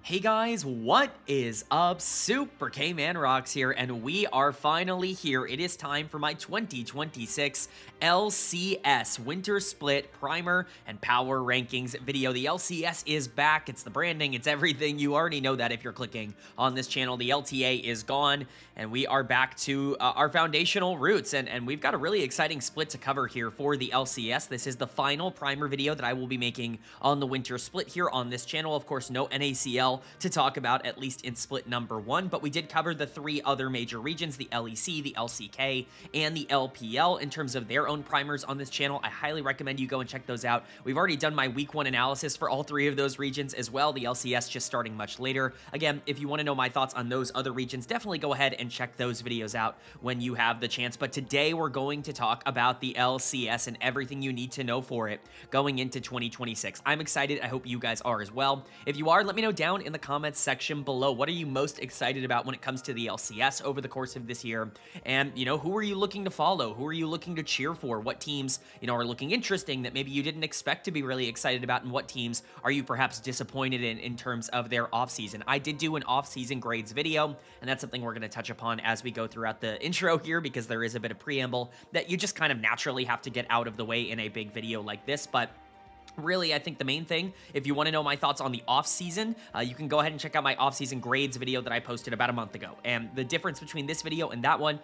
Hey guys, what is up? Super K-Man Rocks here, and we are finally here. It is time for my 2026 LCS Winter Split Primer and Power Rankings video. The LCS is back. It's the branding. It's everything. You already know that if you're clicking on this channel. The LTA is gone, and we are back to our foundational roots, and we've got a really exciting split to cover here for the LCS. This is the final Primer video that I will be making on the Winter Split here on this channel. Of course, no NACL to talk about, at least in split number 1, but we did cover the 3 other major regions, the LEC, the LCK, and the LPL in terms of their own primers on this channel. I highly recommend you go and check those out. We've already done my week 1 analysis for all 3 of those regions as well, the LCS just starting much later. Again, if you want to know my thoughts on those other regions, definitely go ahead and check those videos out when you have the chance. But today we're going to talk about the LCS and everything you need to know for it going into 2026. I'm excited. I hope you guys are as well. If you are, let me know down in the comments section below. What are you most excited about when it comes to the LCS over the course of this year? And, who are you looking to follow? Who are you looking to cheer for? What teams, are looking interesting that maybe you didn't expect to be really excited about? And what teams are you perhaps disappointed in terms of their offseason? I did do an offseason grades video, and that's something we're going to touch upon as we go throughout the intro here, because there is a bit of preamble that you just kind of naturally have to get out of the way in a big video like this. But really, I think the main thing, if you want to know my thoughts on the off-season, you can go ahead and check out my off-season grades video that I posted about a month ago. And the difference between this video and that one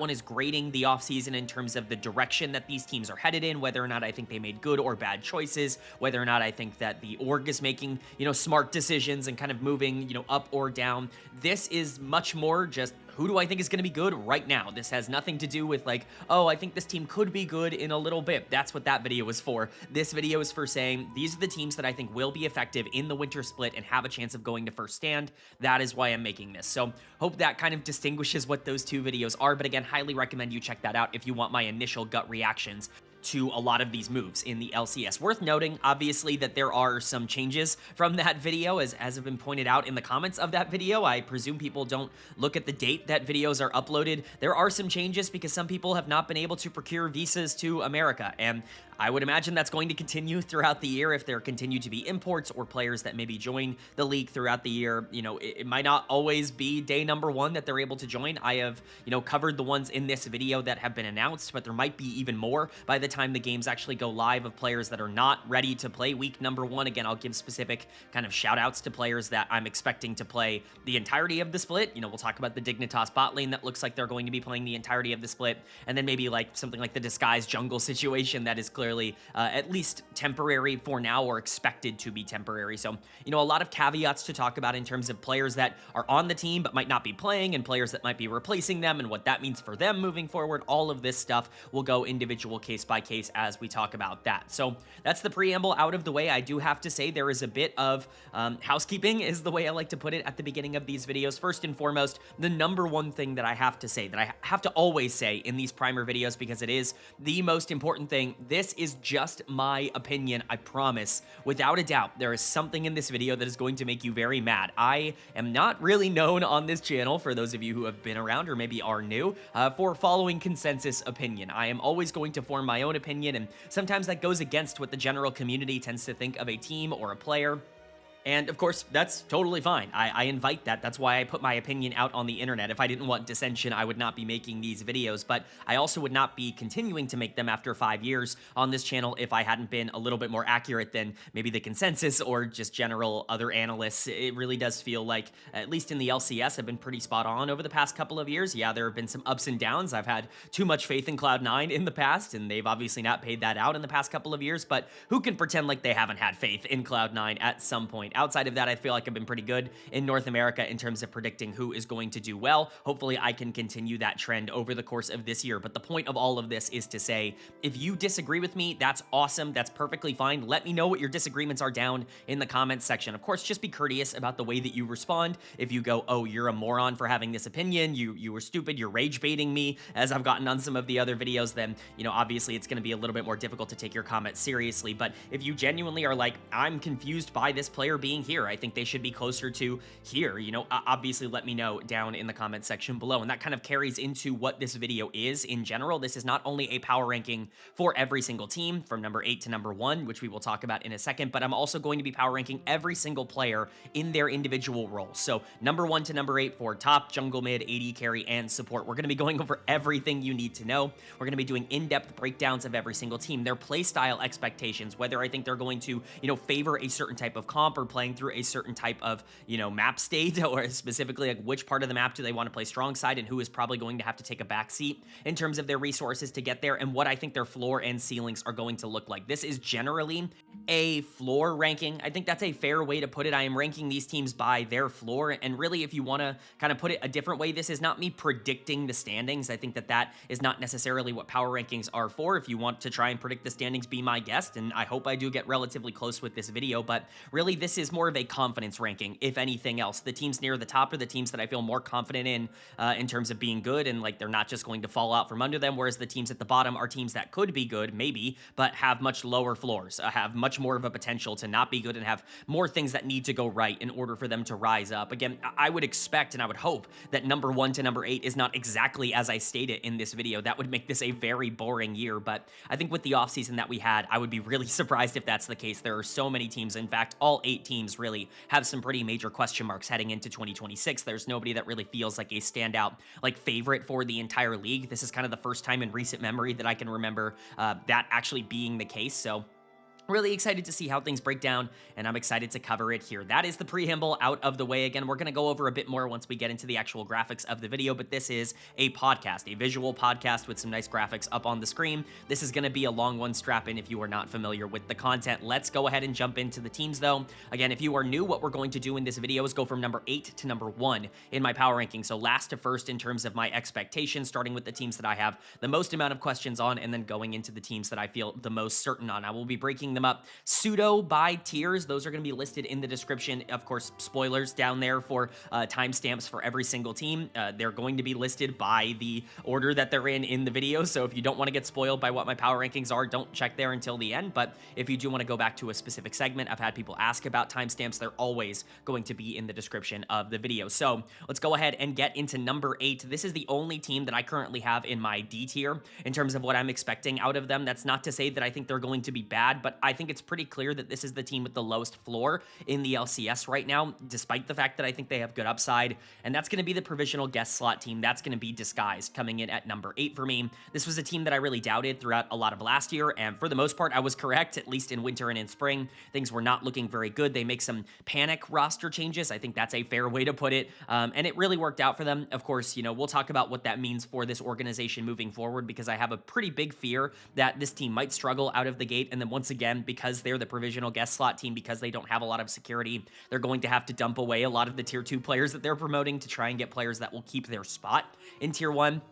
is grading the off-season in terms of the direction that these teams are headed in, whether or not I think they made good or bad choices, whether or not I think that the org is making, smart decisions and kind of moving, up or down. This is much more just who do I think is going to be good right now? This has nothing to do with like, oh, I think this team could be good in a little bit. That's what that video was for. This video is for saying these are the teams that I think will be effective in the Winter Split and have a chance of going to first stand. That is why I'm making this. So hope that kind of distinguishes what those 2 videos are. But again, highly recommend you check that out if you want my initial gut reactions to a lot of these moves in the LCS. Worth noting, obviously, that there are some changes from that video, as have been pointed out in the comments of that video. I presume people don't look at the date that videos are uploaded. There are some changes because some people have not been able to procure visas to America, and I would imagine that's going to continue throughout the year if there continue to be imports or players that maybe join the league throughout the year. It might not always be day number 1 that they're able to join. I have, covered the ones in this video that have been announced, but there might be even more by the time the games actually go live of players that are not ready to play week number 1. Again, I'll give specific kind of shout outs to players that I'm expecting to play the entirety of the split. We'll talk about the Dignitas bot lane that looks like they're going to be playing the entirety of the split, and then maybe like something like the Disguise jungle situation that is clearly at least temporary for now, or expected to be temporary. So, a lot of caveats to talk about in terms of players that are on the team but might not be playing, and players that might be replacing them, and what that means for them moving forward. All of this stuff will go individual case by case as we talk about that. So that's the preamble out of the way. I do have to say there is a bit of housekeeping, is the way I like to put it at the beginning of these videos. First and foremost, the number 1 thing that I have to say, that I have to always say in these primer videos, because it is the most important thing, this is just my opinion, I promise. Without a doubt, there is something in this video that is going to make you very mad. I am not really known on this channel, for those of you who have been around or maybe are new, for following consensus opinion. I am always going to form my own opinion, and sometimes that goes against what the general community tends to think of a team or a player. And of course, that's totally fine. I invite that. That's why I put my opinion out on the internet. If I didn't want dissension, I would not be making these videos, but I also would not be continuing to make them after 5 years on this channel if I hadn't been a little bit more accurate than maybe the consensus or just general other analysts. It really does feel like, at least in the LCS, I've been pretty spot on over the past couple of years. Yeah, there have been some ups and downs. I've had too much faith in Cloud9 in the past, and they've obviously not paid that out in the past couple of years, but who can pretend like they haven't had faith in Cloud9 at some point? Outside of that, I feel like I've been pretty good in North America in terms of predicting who is going to do well. Hopefully, I can continue that trend over the course of this year. But the point of all of this is to say, if you disagree with me, that's awesome. That's perfectly fine. Let me know what your disagreements are down in the comments section. Of course, just be courteous about the way that you respond. If you go, oh, you're a moron for having this opinion, you were stupid, you're rage baiting me, as I've gotten on some of the other videos, then, obviously it's going to be a little bit more difficult to take your comments seriously. But if you genuinely are like, I'm confused by this player being here. I think they should be closer to here. You know, obviously let me know down in the comment section below. And that kind of carries into what this video is in general. This is not only a power ranking for every single team from number 8 to number 1, which we will talk about in a second, but I'm also going to be power ranking every single player in their individual roles. So number 1 to number 8 for top, jungle, mid, AD carry, and support. We're going to be going over everything you need to know. We're going to be doing in-depth breakdowns of every single team, their playstyle expectations, whether I think they're going to, you know, favor a certain type of comp or playing through a certain type of, you know, map state, or specifically like which part of the map do they want to play strong side and who is probably going to have to take a back seat in terms of their resources to get there, and what I think their floor and ceilings are going to look like. This is generally a floor ranking. I think that's a fair way to put it. I am ranking these teams by their floor, and really, if you want to kind of put it a different way, this is not me predicting the standings. I think that that is not necessarily what power rankings are for. If you want to try and predict the standings, be my guest, and I hope I do get relatively close with this video, but really this is more of a confidence ranking, if anything else. The teams near the top are the teams that I feel more confident in terms of being good, and like they're not just going to fall out from under them, whereas the teams at the bottom are teams that could be good, maybe, but have much lower floors, have much more of a potential to not be good, and have more things that need to go right in order for them to rise up. Again, I would expect and I would hope that number 1 to number 8 is not exactly as I stated in this video. That would make this a very boring year, but I think with the offseason that we had, I would be really surprised if that's the case. There are so many teams. In fact, all 8 teams really have some pretty major question marks heading into 2026. There's nobody that really feels like a standout like favorite for the entire league. This is kind of the first time in recent memory that I can remember that actually being the case. So really excited to see how things break down, and I'm excited to cover it here. That is the preamble out of the way. Again, we're going to go over a bit more once we get into the actual graphics of the video, but this is a podcast, a visual podcast with some nice graphics up on the screen. This is going to be a long one. Strap in if you are not familiar with the content. Let's go ahead and jump into the teams, though. Again, if you are new, what we're going to do in this video is go from number 8 to number 1 in my power ranking. So last to first in terms of my expectations, starting with the teams that I have the most amount of questions on, and then going into the teams that I feel the most certain on. I will be breaking them up pseudo by tiers. Those are going to be listed in the description. Of course, spoilers down there for timestamps for every single team. They're going to be listed by the order that they're in the video. So if you don't want to get spoiled by what my power rankings are, don't check there until the end. But if you do want to go back to a specific segment, I've had people ask about timestamps. They're always going to be in the description of the video. So let's go ahead and get into number 8. This is the only team that I currently have in my D tier in terms of what I'm expecting out of them. That's not to say that I think they're going to be bad, but I think it's pretty clear that this is the team with the lowest floor in the LCS right now, despite the fact that I think they have good upside, and that's going to be the provisional guest slot team. That's going to be Disguised, coming in at number 8 for me. This was a team that I really doubted throughout a lot of last year, and for the most part, I was correct, at least in winter and in spring. Things were not looking very good. They make some panic roster changes. I think that's a fair way to put it, and it really worked out for them. Of course, you know, we'll talk about what that means for this organization moving forward, because I have a pretty big fear that this team might struggle out of the gate, and then once again, because they're the provisional guest slot team, because they don't have a lot of security, they're going to have to dump away a lot of the tier 2 players that they're promoting to try and get players that will keep their spot in tier 1.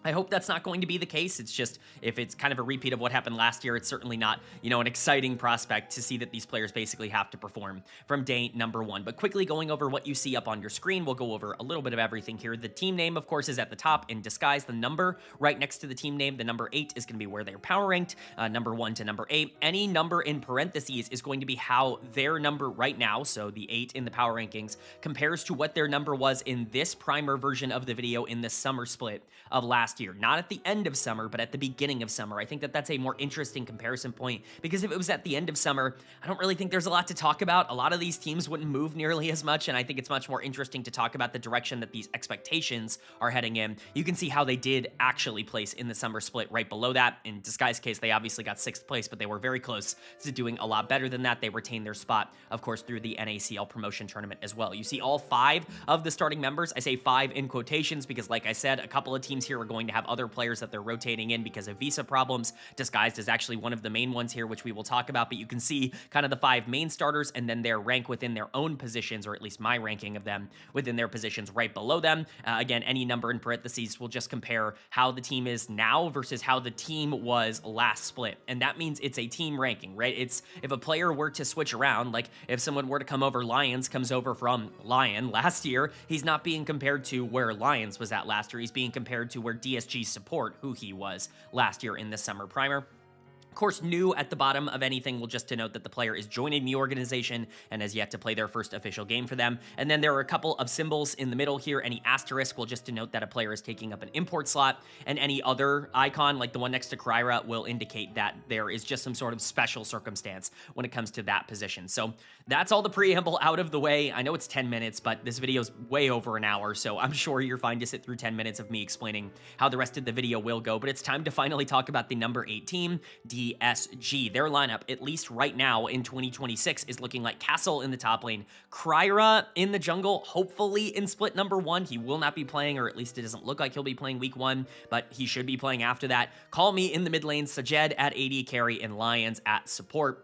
I hope that's not going to be the case. It's just, if it's kind of a repeat of what happened last year, it's certainly not, you know, an exciting prospect to see that these players basically have to perform from day number 1. But quickly going over what you see up on your screen, we'll go over a little bit of everything here. The team name, of course, is at the top in Disguise. The number right next to the team name, the number 8, is going to be where they're power ranked, number 1 to number 8. Any number in parentheses is going to be how their number right now, so the 8 in the power rankings, compares to what their number was in this primer version of the video in the summer split of last year. Not at the end of summer, but at the beginning of summer. I think that that's a more interesting comparison point, because if it was at the end of summer, I don't really think there's a lot to talk about. A lot of these teams wouldn't move nearly as much, and I think it's much more interesting to talk about the direction that these expectations are heading in. You can see how they did actually place in the summer split right below that. In Disguise case, they obviously got 6th place, but they were very close to doing a lot better than that. They retained their spot, of course, through the NACL promotion tournament as well. You see all 5 of the starting members. I say 5 in quotations because, like I said, a couple of teams here are going to have other players that they're rotating in because of visa problems. Disguised is actually one of the main ones here, which we will talk about, but you can see kind of the 5 main starters and then their rank within their own positions, or at least my ranking of them within their positions right below them. Again, any number in parentheses will just compare how the team is now versus how the team was last split, and that means it's a team ranking, right? It's if a player were to switch around, like if someone were to come over, Lions comes over from LYON last year, he's not being compared to where Lions was at last year. He's being compared to where DSG support, who he was last year in the summer primer. Of course, new at the bottom of anything will just denote that the player is joining the organization and has yet to play their first official game for them. And then there are a couple of symbols in the middle here. Any asterisk will just denote that a player is taking up an import slot, and any other icon, like the one next to Kryra, will indicate that there is just some sort of special circumstance when it comes to that position. So that's all the preamble out of the way. I know it's 10 minutes, but this video is way over an hour, so I'm sure you're fine to sit through 10 minutes of me explaining how the rest of the video will go. But it's time to finally talk about the number 8 team, DSG. Their lineup, at least right now in 2026, is looking like Castle in the top lane, Kryra in the jungle, hopefully in split number 1. He will not be playing, or at least it doesn't look like he'll be playing week 1, but he should be playing after that. Call Me in the mid lane, Sajed at AD carry, and Lions at support.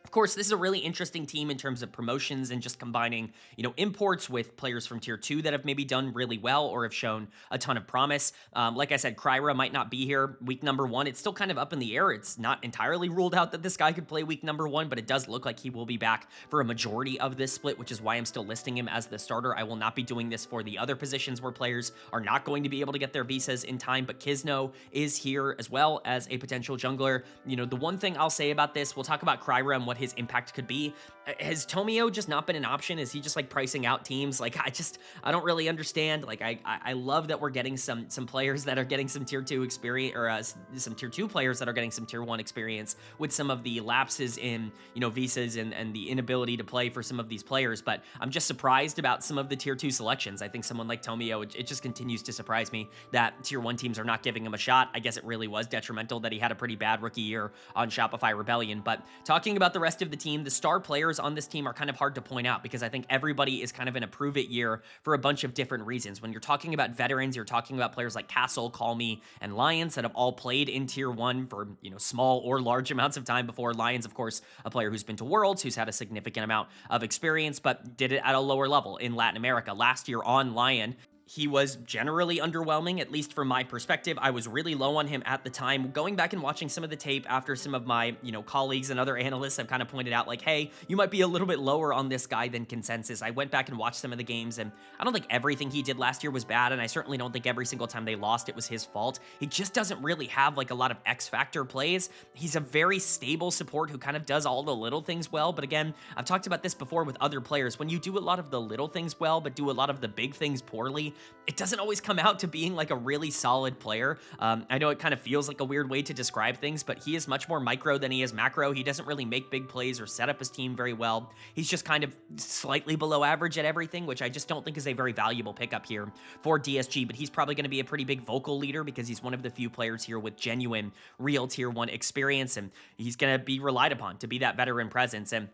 Of course, this is a really interesting team in terms of promotions and just combining, imports with players from tier 2 that have maybe done really well or have shown a ton of promise. Like I said, Kryra might not be here week number 1. It's still kind of up in the air. It's not entirely ruled out that this guy could play week number 1, but it does look like he will be back for a majority of this split, which is why I'm still listing him as the starter. I will not be doing this for the other positions where players are not going to be able to get their visas in time, but Kisno is here as well as a potential jungler. The one thing I'll say about this, we'll talk about Kryra and what his impact could be. Has Tomio just not been an option? Is he just like pricing out teams? Like, I don't really understand. Like, I love that we're getting some players that are getting some tier 2 experience, or some tier 2 players that are getting some tier 1 experience with some of the lapses in, visas and the inability to play for some of these players. But I'm just surprised about some of the tier 2 selections. I think someone like Tomio, it just continues to surprise me that tier 1 teams are not giving him a shot. I guess it really was detrimental that he had a pretty bad rookie year on Shopify Rebellion. But talking about the rest of the team, the star players on this team are kind of hard to point out because I think everybody is kind of in a prove it year for a bunch of different reasons. When you're talking about veterans, you're talking about players like Castle, Call Me, and Lions that have all played in tier 1 for, small or large amounts of time before. Lions, of course, a player who's been to Worlds, who's had a significant amount of experience, but did it at a lower level in Latin America. Last year on LYON, he was generally underwhelming, at least from my perspective. I was really low on him at the time. Going back and watching some of the tape after some of my, colleagues and other analysts have kind of pointed out, like, hey, you might be a little bit lower on this guy than consensus. I went back and watched some of the games, and I don't think everything he did last year was bad, and I certainly don't think every single time they lost it was his fault. He just doesn't really have, like, a lot of X-factor plays. He's a very stable support who kind of does all the little things well, but again, I've talked about this before with other players. When you do a lot of the little things well, but do a lot of the big things poorly, it doesn't always come out to being like a really solid player. I know it kind of feels like a weird way to describe things, but he is much more micro than he is macro. He doesn't really make big plays or set up his team very well. He's just kind of slightly below average at everything, which I just don't think is a very valuable pickup here for DSG, but he's probably going to be a pretty big vocal leader because he's one of the few players here with genuine, real tier 1 experience, and he's going to be relied upon to be that veteran presence. And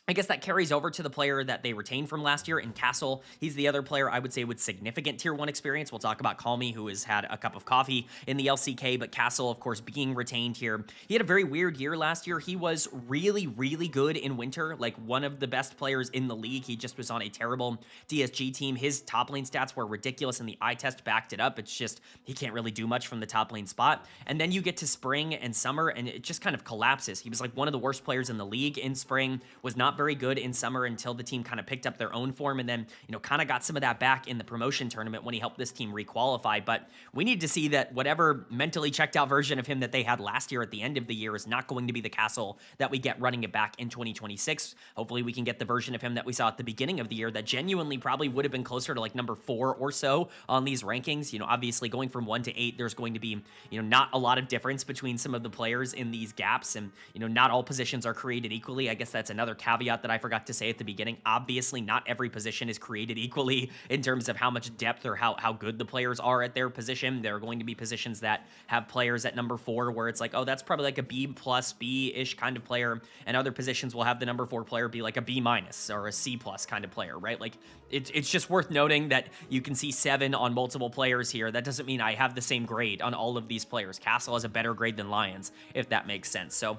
I guess that carries over to the player that they retained from last year in Castle. He's the other player I would say with significant tier 1 experience. We'll talk about Call Me, who has had a cup of coffee in the LCK, but Castle, of course, being retained here. He had a very weird year last year. He was really, really good in Winter, like one of the best players in the league. He just was on a terrible DSG team. His top lane stats were ridiculous, and the eye test backed it up. It's just, he can't really do much from the top lane spot. And then you get to Spring and Summer, and it just kind of collapses. He was like one of the worst players in the league in Spring, was not very good in Summer until the team kind of picked up their own form, and then, kind of got some of that back in the promotion tournament when he helped this team requalify. But we need to see that whatever mentally checked out version of him that they had last year at the end of the year is not going to be the Castle that we get running it back in 2026. Hopefully we can get the version of him that we saw at the beginning of the year that genuinely probably would have been closer to like number 4 or so on these rankings. Obviously going from 1 to 8, there's going to be, not a lot of difference between some of the players in these gaps, and, not all positions are created equally. I guess that's another caveat that I forgot to say at the beginning. Obviously, not every position is created equally in terms of how much depth or how good the players are at their position. There are going to be positions that have players at number 4 where it's like, oh, that's probably like a B plus B-ish kind of player, and other positions will have the number 4 player be like a B minus or a C plus kind of player, right? Like, it's just worth noting that you can see 7 on multiple players here. That doesn't mean I have the same grade on all of these players. Castle has a better grade than Lions, if that makes sense. So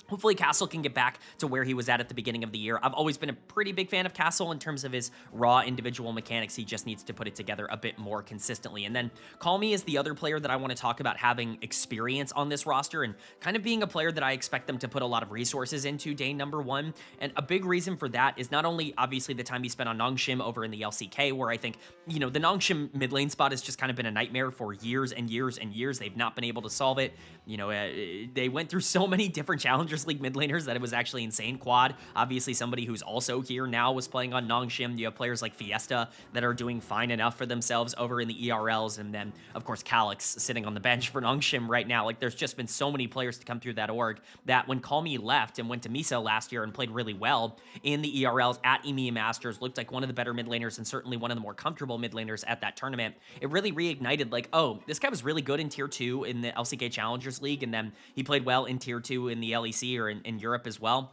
Hopefully Castle can get back to where he was at the beginning of the year. I've always been a pretty big fan of Castle in terms of his raw individual mechanics. He just needs to put it together a bit more consistently. And then Call Me is the other player that I want to talk about having experience on this roster and kind of being a player that I expect them to put a lot of resources into day number 1. And a big reason for that is not only obviously the time he spent on Nongshim over in the LCK, where I think, the Nongshim mid lane spot has just kind of been a nightmare for years and years and years. They've not been able to solve it. They went through so many different Challengers League mid laners that it was actually insane. Quad, obviously somebody who's also here now, was playing on Nongshim. You have players like Fiesta that are doing fine enough for themselves over in the ERLs, and then of course Calyx sitting on the bench for Nongshim right now. Like, there's just been so many players to come through that org that when Call Me left and went to Misa last year and played really well in the ERLs at EMEA Masters, looked like one of the better mid laners and certainly one of the more comfortable mid laners at that tournament. It really reignited, like, oh, this guy was really good in tier 2 in the LCK Challengers League, and then he played well in tier 2 in the LEC or in Europe as well.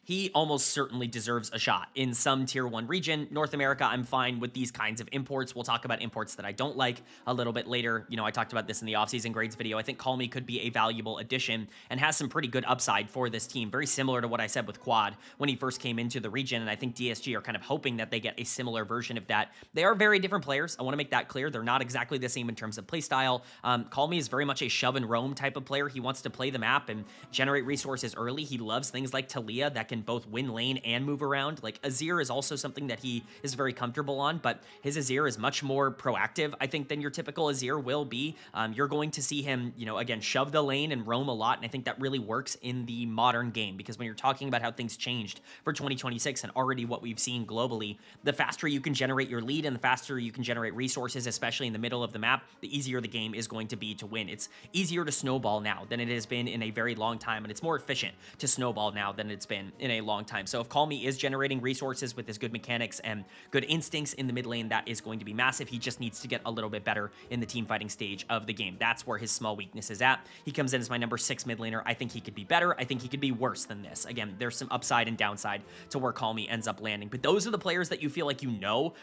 He almost certainly deserves a shot in some tier 1 region. North America, I'm fine with these kinds of imports. We'll talk about imports that I don't like a little bit later. I talked about this in the offseason grades video. I think Call Me could be a valuable addition and has some pretty good upside for this team. Very similar to what I said with Quad when he first came into the region, and I think DSG are kind of hoping that they get a similar version of that. They are very different players. I want to make that clear. They're not exactly the same in terms of playstyle. Call Me is very much a shove and roam type of player. He wants to play the map and generate resources early. He loves things like Talia that can both win lane and move around. Like, Azir is also something that he is very comfortable on, but his Azir is much more proactive, I think, than your typical Azir will be. You're going to see him, again, shove the lane and roam a lot, and I think that really works in the modern game, because when you're talking about how things changed for 2026 and already what we've seen globally, the faster you can generate your lead and the faster you can generate resources, especially in the middle of the map, the easier the game is going to be to win. It's easier to snowball now than it has been in a very long time, and it's more efficient to snowball now than it's been in a long time. So if Call Me is generating resources with his good mechanics and good instincts in the mid lane, that is going to be massive. He just needs to get a little bit better in the team fighting stage of the game. That's where his small weakness is at. He comes in as my number 6 mid laner. I think he could be better. I think he could be worse than this. Again, there's some upside and downside to where Call Me ends up landing, but those are the players that you feel like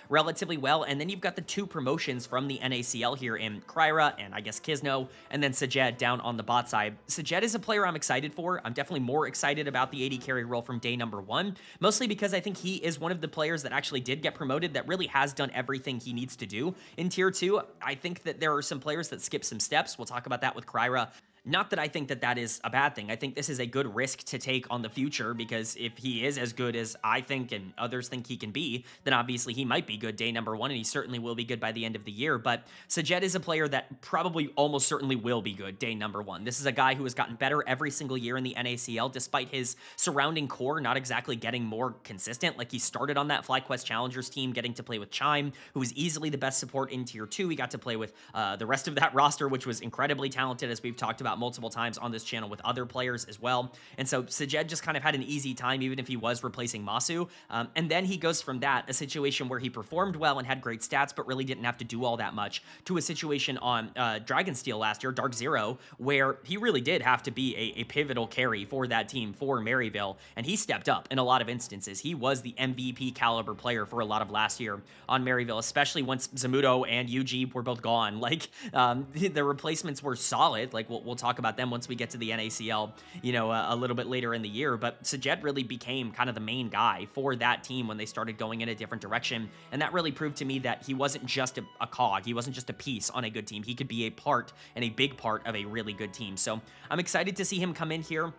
relatively well, and then you've got the 2 promotions from the NACL here in Kryra and I guess Kisno, and then Sajed down on the bot side. Sajed is a player I'm excited for. I'm definitely more excited about the AD carry role from day number 1, mostly because I think he is one of the players that actually did get promoted that really has done everything he needs to do in tier 2. I think that there are some players that skip some steps. We'll talk about that with Kryra. Not that I think that that is a bad thing. I think this is a good risk to take on the future, because if he is as good as I think and others think he can be, then obviously he might be good day number 1, and he certainly will be good by the end of the year. But Sajed is a player that probably almost certainly will be good day number 1. This is a guy who has gotten better every single year in the NACL, despite his surrounding core not exactly getting more consistent. Like, he started on that FlyQuest Challengers team, getting to play with Chime, who is easily the best support in tier 2. He got to play with the rest of that roster, which was incredibly talented, as we've talked about multiple times on this channel with other players as well. And so Sajed just kind of had an easy time, even if he was replacing Masu. And then he goes from that, a situation where he performed well and had great stats, but really didn't have to do all that much, to a situation on Dragonsteel last year, Dark Zero, where he really did have to be a pivotal carry for that team, for Maryville, and he stepped up in a lot of instances. He was the MVP caliber player for a lot of last year on Maryville, especially once Zamudo and UG were both gone. Like, the replacements were solid. Like, we'll talk about them once we get to the NACL, a little bit later in the year. But Sajed really became kind of the main guy for that team when they started going in a different direction. And that really proved to me that he wasn't just a cog. He wasn't just a piece on a good team. He could be a part, and a big part, of a really good team. So I'm excited to see him come in here.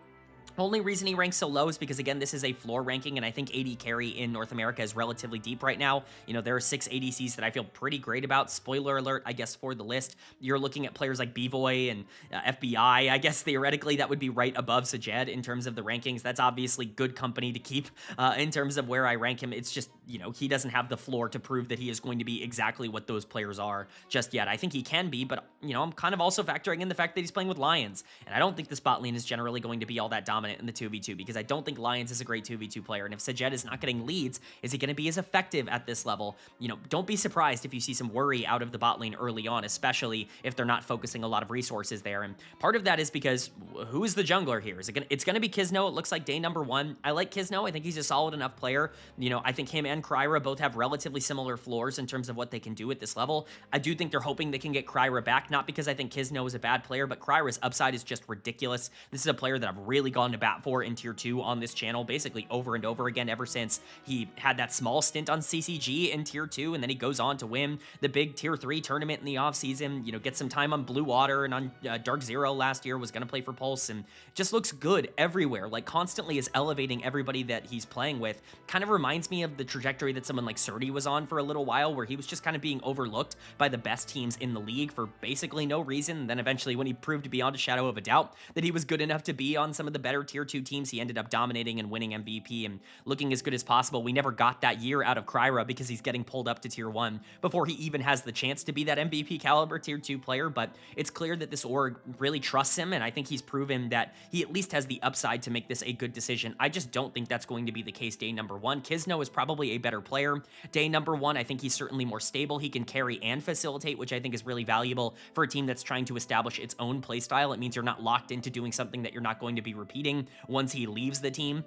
Only reason he ranks so low is because, again, this is a floor ranking, and I think AD carry in North America is relatively deep right now. There are 6 ADCs that I feel pretty great about. Spoiler alert, I guess, for the list. You're looking at players like B-Boy and FBI. I guess theoretically that would be right above Sajed in terms of the rankings. That's obviously good company to keep in terms of where I rank him. It's just, he doesn't have the floor to prove that he is going to be exactly what those players are just yet. I think he can be, but, I'm kind of also factoring in the fact that he's playing with Lions, and I don't think the spot lane is generally going to be all that dominant in the 2v2, because I don't think Lions is a great 2v2 player, and if Sajed is not getting leads, is he going to be as effective at this level? Don't be surprised if you see some worry out of the bot lane early on, especially if they're not focusing a lot of resources there, and part of that is because who is the jungler here? It's going to be Kisno. It looks like day number 1. I like Kisno. I think he's a solid enough player. I think him and and Kryra both have relatively similar floors in terms of what they can do at this level. I do think they're hoping they can get Kryra back, not because I think Kisno is a bad player, but Kryra's upside is just ridiculous. This is a player that I've really gone to bat for in Tier 2 on this channel, basically over and over again ever since he had that small stint on CCG in Tier 2, and then he goes on to win the big Tier 3 tournament in the offseason, you know, get some time on Blue Water and on Dark Zero last year, was going to play for Pulse, and just looks good everywhere, like constantly is elevating everybody that he's playing with. Kind of reminds me of the trajectory that someone like Surdy was on for a little while, where he was just kind of being overlooked by the best teams in the league for basically no reason. And then eventually, when he proved beyond a shadow of a doubt that he was good enough to be on some of the better Tier 2 teams, he ended up dominating and winning MVP and looking as good as possible. We never got that year out of Kryra because he's getting pulled up to Tier 1 before he even has the chance to be that MVP caliber Tier 2 player, but it's clear that this org really trusts him, and I think he's proven that he at least has the upside to make this a good decision. I just don't think that's going to be the case day number 1. Kisno is probably a better player. Day number 1, I think he's certainly more stable. He can carry and facilitate, which I think is really valuable for a team that's trying to establish its own playstyle. It means you're not locked into doing something that you're not going to be repeating once he leaves the team.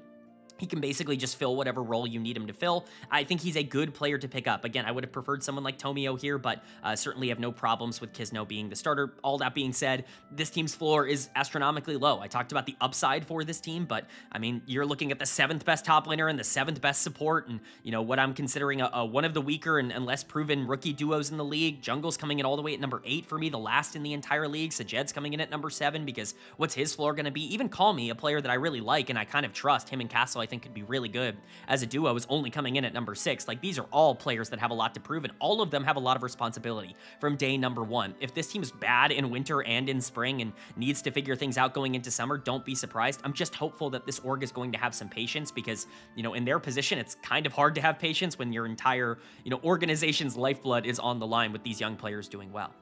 He can basically just fill whatever role you need him to fill. I think he's a good player to pick up. Again, I would have preferred someone like Tomio here, but certainly have no problems with Kisno being the starter. All that being said, this team's floor is astronomically low. I talked about the upside for this team, but I mean, you're looking at the 7th best top laner and the 7th best support, and you know what I'm considering a one of the weaker and less proven rookie duos in the league. Jungle's coming in all the way at number 8 for me, the last in the entire league. Sajed's coming in at number 7 because what's his floor going to be? Even Call Me, a player that I really like and I kind of trust, him and Castle I think could be really good as a duo, is only coming in at number 6. Like, these are all players that have a lot to prove, and all of them have a lot of responsibility from day number 1. If this team is bad in winter and in spring and needs to figure things out going into summer, don't be surprised. I'm just hopeful that this org is going to have some patience because, you know, in their position, it's kind of hard to have patience when your entire, you know, organization's lifeblood is on the line with these young players doing well.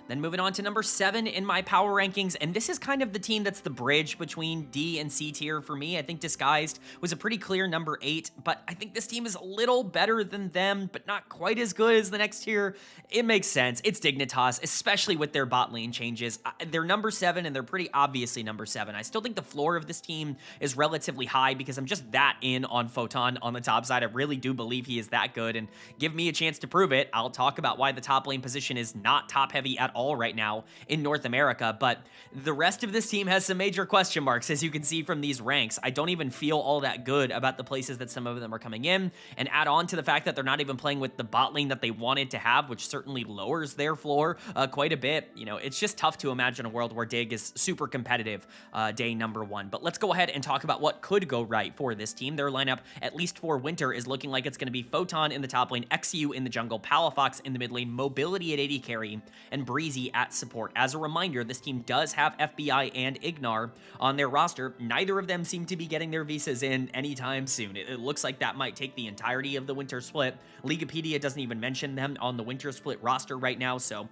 Then moving on to number 7 in my power rankings, and this is kind of the team that's the bridge between D and C tier for me. I think Disguised was a pretty clear number 8, but I think this team is a little better than them, but not quite as good as the next tier. It makes sense. It's Dignitas, especially with their bot lane changes. They're number 7, and they're pretty obviously number 7. I still think the floor of this team is relatively high because I'm just that in on Photon on the top side. I really do believe he is that good, and give me a chance to prove it. I'll talk about why the top lane position is not top heavy at all right now in North America, but the rest of this team has some major question marks, as you can see from these ranks. I don't even feel all that good about the places that some of them are coming in, and add on to the fact that they're not even playing with the bot lane that they wanted to have, which certainly lowers their floor quite a bit. You know, it's just tough to imagine a world where Dig is super competitive day number 1. But let's go ahead and talk about what could go right for this team. Their lineup, at least for winter, is looking like it's going to be Photon in the top lane, XU in the jungle, Palafox in the mid lane, Mobility at AD carry, and Breezy at support. As a reminder, this team does have FBI and Ignar on their roster. Neither of them seem to be getting their visas in anytime soon. It looks like that might take the entirety of the winter split. Leaguepedia doesn't even mention them on the winter split roster right now, so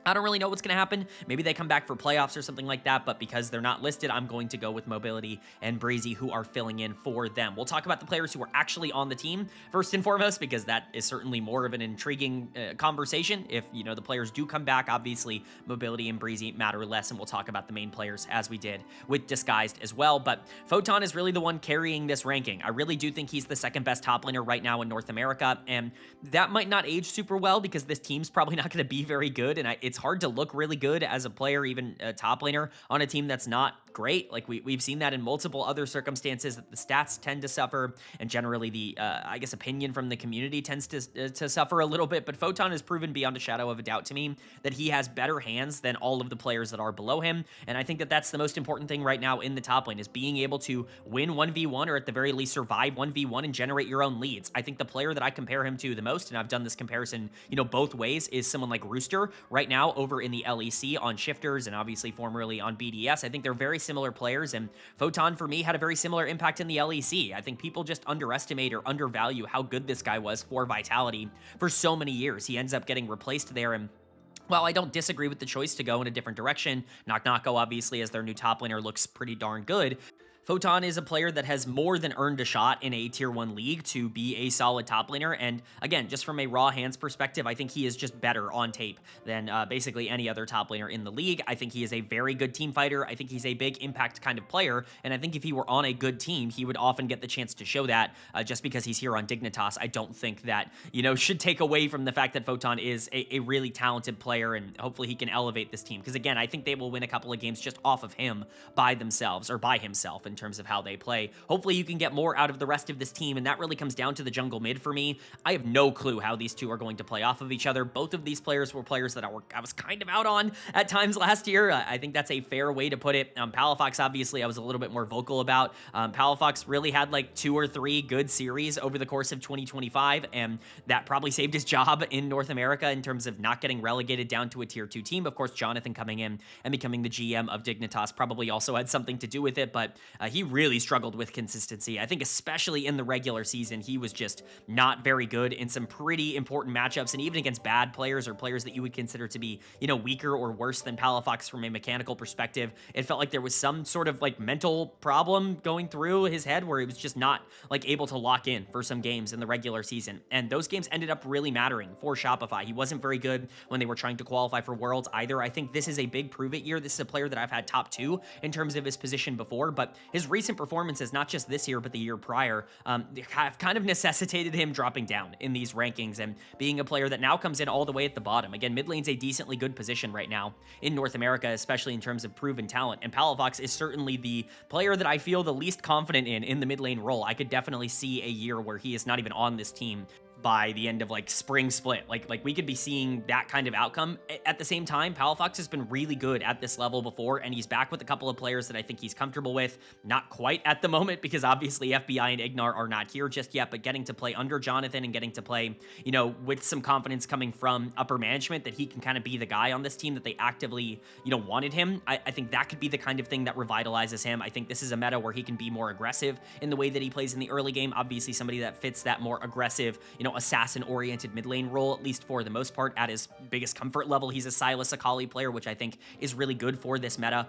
I don't really know what's going to happen. Maybe they come back for playoffs or something like that, but because they're not listed, I'm going to go with Mobility and Breezy, who are filling in for them. We'll talk about the players who are actually on the team first and foremost, because that is certainly more of an intriguing conversation. If, you know, the players do come back, obviously Mobility and Breezy matter less, and we'll talk about the main players as we did with Disguised as well. But Photon is really the one carrying this ranking. I really do think he's the second best top laner right now in North America, and that might not age super well because this team's probably not going to be very good, and it's hard to look really good as a player, even a top laner, on a team that's not great. Like we've seen that in multiple other circumstances, that the stats tend to suffer, and generally the I guess opinion from the community tends to suffer a little bit. But Photon has proven beyond a shadow of a doubt to me that he has better hands than all of the players that are below him, and I think that that's the most important thing right now in the top lane, is being able to win 1v1, or at the very least survive 1v1 and generate your own leads. I think the player that I compare him to the most, and I've done this comparison, you know, both ways, is someone like Rooster right now over in the LEC on Shifters, and obviously formerly on BDS. I think they're very similar players, and Photon for me had a very similar impact in the LEC. I think people just underestimate or undervalue how good this guy was for Vitality for so many years. He ends up getting replaced there, and while I don't disagree with the choice to go in a different direction, Knock Knocko obviously as their new top laner looks pretty darn good. Photon is a player that has more than earned a shot in a tier 1 league to be a solid top laner, and again, just from a raw hands perspective, I think he is just better on tape than basically any other top laner in the league. I think he is a very good team fighter. I think he's a big impact kind of player, and I think if he were on a good team, he would often get the chance to show that. Just because he's here on Dignitas, I don't think that, should take away from the fact that Photon is a really talented player, and hopefully he can elevate this team, because again, I think they will win a couple of games just off of him by themselves, or by himself in terms of how they play. Hopefully you can get more out of the rest of this team, and that really comes down to the jungle mid for me. I have no clue how these two are going to play off of each other. Both of these players were players that I was kind of out on at times last year. I think that's a fair way to put it. Palafox, obviously, I was a little bit more vocal about. Palafox really had like 2 or 3 good series over the course of 2025, and that probably saved his job in North America in terms of not getting relegated down to a tier 2 team. Of course, Jonathan coming in and becoming the GM of Dignitas probably also had something to do with it, but he really struggled with consistency. I think especially in the regular season, he was just not very good in some pretty important matchups, and even against bad players or players that you would consider to be, weaker or worse than Palafox from a mechanical perspective. It felt like there was some sort of like mental problem going through his head where he was just not like able to lock in for some games in the regular season, and those games ended up really mattering for Shopify. He wasn't very good when they were trying to qualify for Worlds either. I think this is a big prove it year. This is a player that I've had top 2 in terms of his position before, but his recent performances, not just this year, but the year prior, have kind of necessitated him dropping down in these rankings and being a player that now comes in all the way at the bottom. Again, mid lane's a decently good position right now in North America, especially in terms of proven talent, and Palafox is certainly the player that I feel the least confident in the mid lane role. I could definitely see a year where he is not even on this team by the end of like spring split. Like we could be seeing that kind of outcome. At the same time, Palafox has been really good at this level before, and he's back with a couple of players that I think he's comfortable with. Not quite at the moment, because obviously FBI and Ignar are not here just yet, but getting to play under Jonathan and getting to play, with some confidence coming from upper management that he can kind of be the guy on this team that they actively, wanted him. I think that could be the kind of thing that revitalizes him. I think this is a meta where he can be more aggressive in the way that he plays in the early game. Obviously somebody that fits that more aggressive, assassin-oriented mid lane role, at least for the most part. At his biggest comfort level, he's a Silas Akali player, which I think is really good for this meta.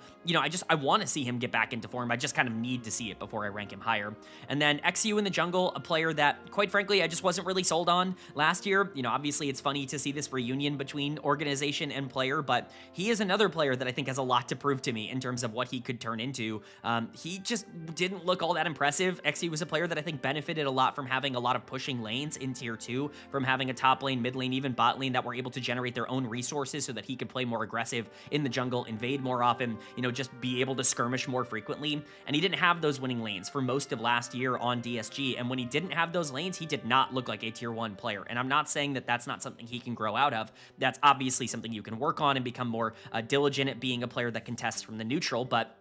I want to see him get back into form. I just kind of need to see it before I rank him higher. And then XU in the jungle, a player that, quite frankly, I just wasn't really sold on last year. Obviously it's funny to see this reunion between organization and player, but he is another player that I think has a lot to prove to me in terms of what he could turn into. He just didn't look all that impressive. XU was a player that I think benefited a lot from having a lot of pushing lanes in tier 2, from having a top lane, mid lane, even bot lane that were able to generate their own resources so that he could play more aggressive in the jungle, invade more often, just be able to skirmish more frequently. And he didn't have those winning lanes for most of last year on DSG, and when he didn't have those lanes, he did not look like a tier 1 player. And I'm not saying that that's not something he can grow out of. That's obviously something you can work on and become more diligent at being a player that contests from the neutral, but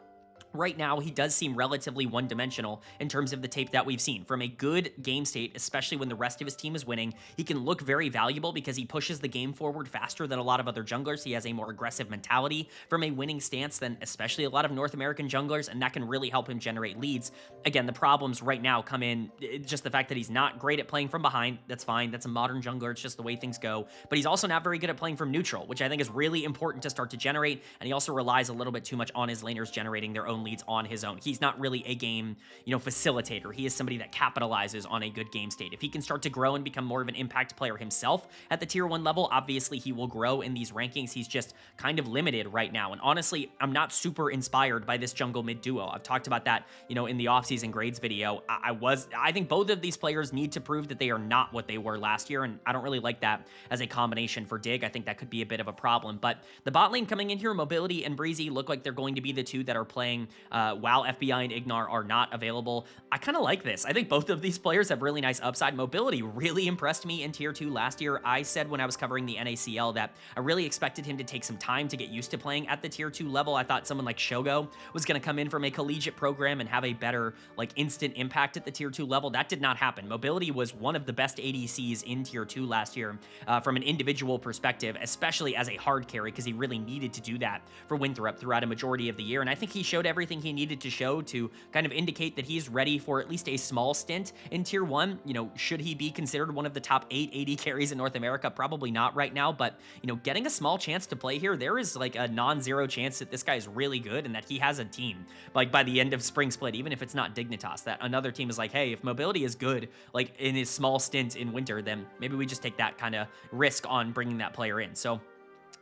right now, he does seem relatively one-dimensional in terms of the tape that we've seen. From a good game state, especially when the rest of his team is winning, he can look very valuable because he pushes the game forward faster than a lot of other junglers. He has a more aggressive mentality from a winning stance than especially a lot of North American junglers, and that can really help him generate leads. Again, the problems right now come in just the fact that he's not great at playing from behind. That's fine. That's a modern jungler. It's just the way things go. But he's also not very good at playing from neutral, which I think is really important to start to generate, and he also relies a little bit too much on his laners generating their own leads on his own. He's not really a game, facilitator. He is somebody that capitalizes on a good game state. If he can start to grow and become more of an impact player himself at the tier 1 level, obviously he will grow in these rankings. He's just kind of limited right now. And honestly, I'm not super inspired by this jungle mid duo. I've talked about that, in the offseason grades video. I think both of these players need to prove that they are not what they were last year, and I don't really like that as a combination for Dig. I think that could be a bit of a problem. But the bot lane coming in here, Mobility and Breezy look like they're going to be the two that are playing while FBI and Ignar are not available. I kind of like this. I think both of these players have really nice upside. Mobility really impressed me in tier 2 last year. I said when I was covering the NACL that I really expected him to take some time to get used to playing at the tier 2 level. I thought someone like Shogo was going to come in from a collegiate program and have a better instant impact at the tier 2 level. That did not happen. Mobility was one of the best ADCs in tier 2 last year from an individual perspective, especially as a hard carry, because he really needed to do that for Winthrop throughout a majority of the year, and I think he showed everything everything he needed to show to kind of indicate that he's ready for at least a small stint in Tier 1. Should he be considered one of the top 8 AD carries in North America? Probably not right now, but, getting a small chance to play here, there is like a non-zero chance that this guy is really good and that he has a team, like by the end of Spring Split, even if it's not Dignitas, that another team is like, hey, if Mobility is good, like in his small stint in Winter, then maybe we just take that kind of risk on bringing that player in. So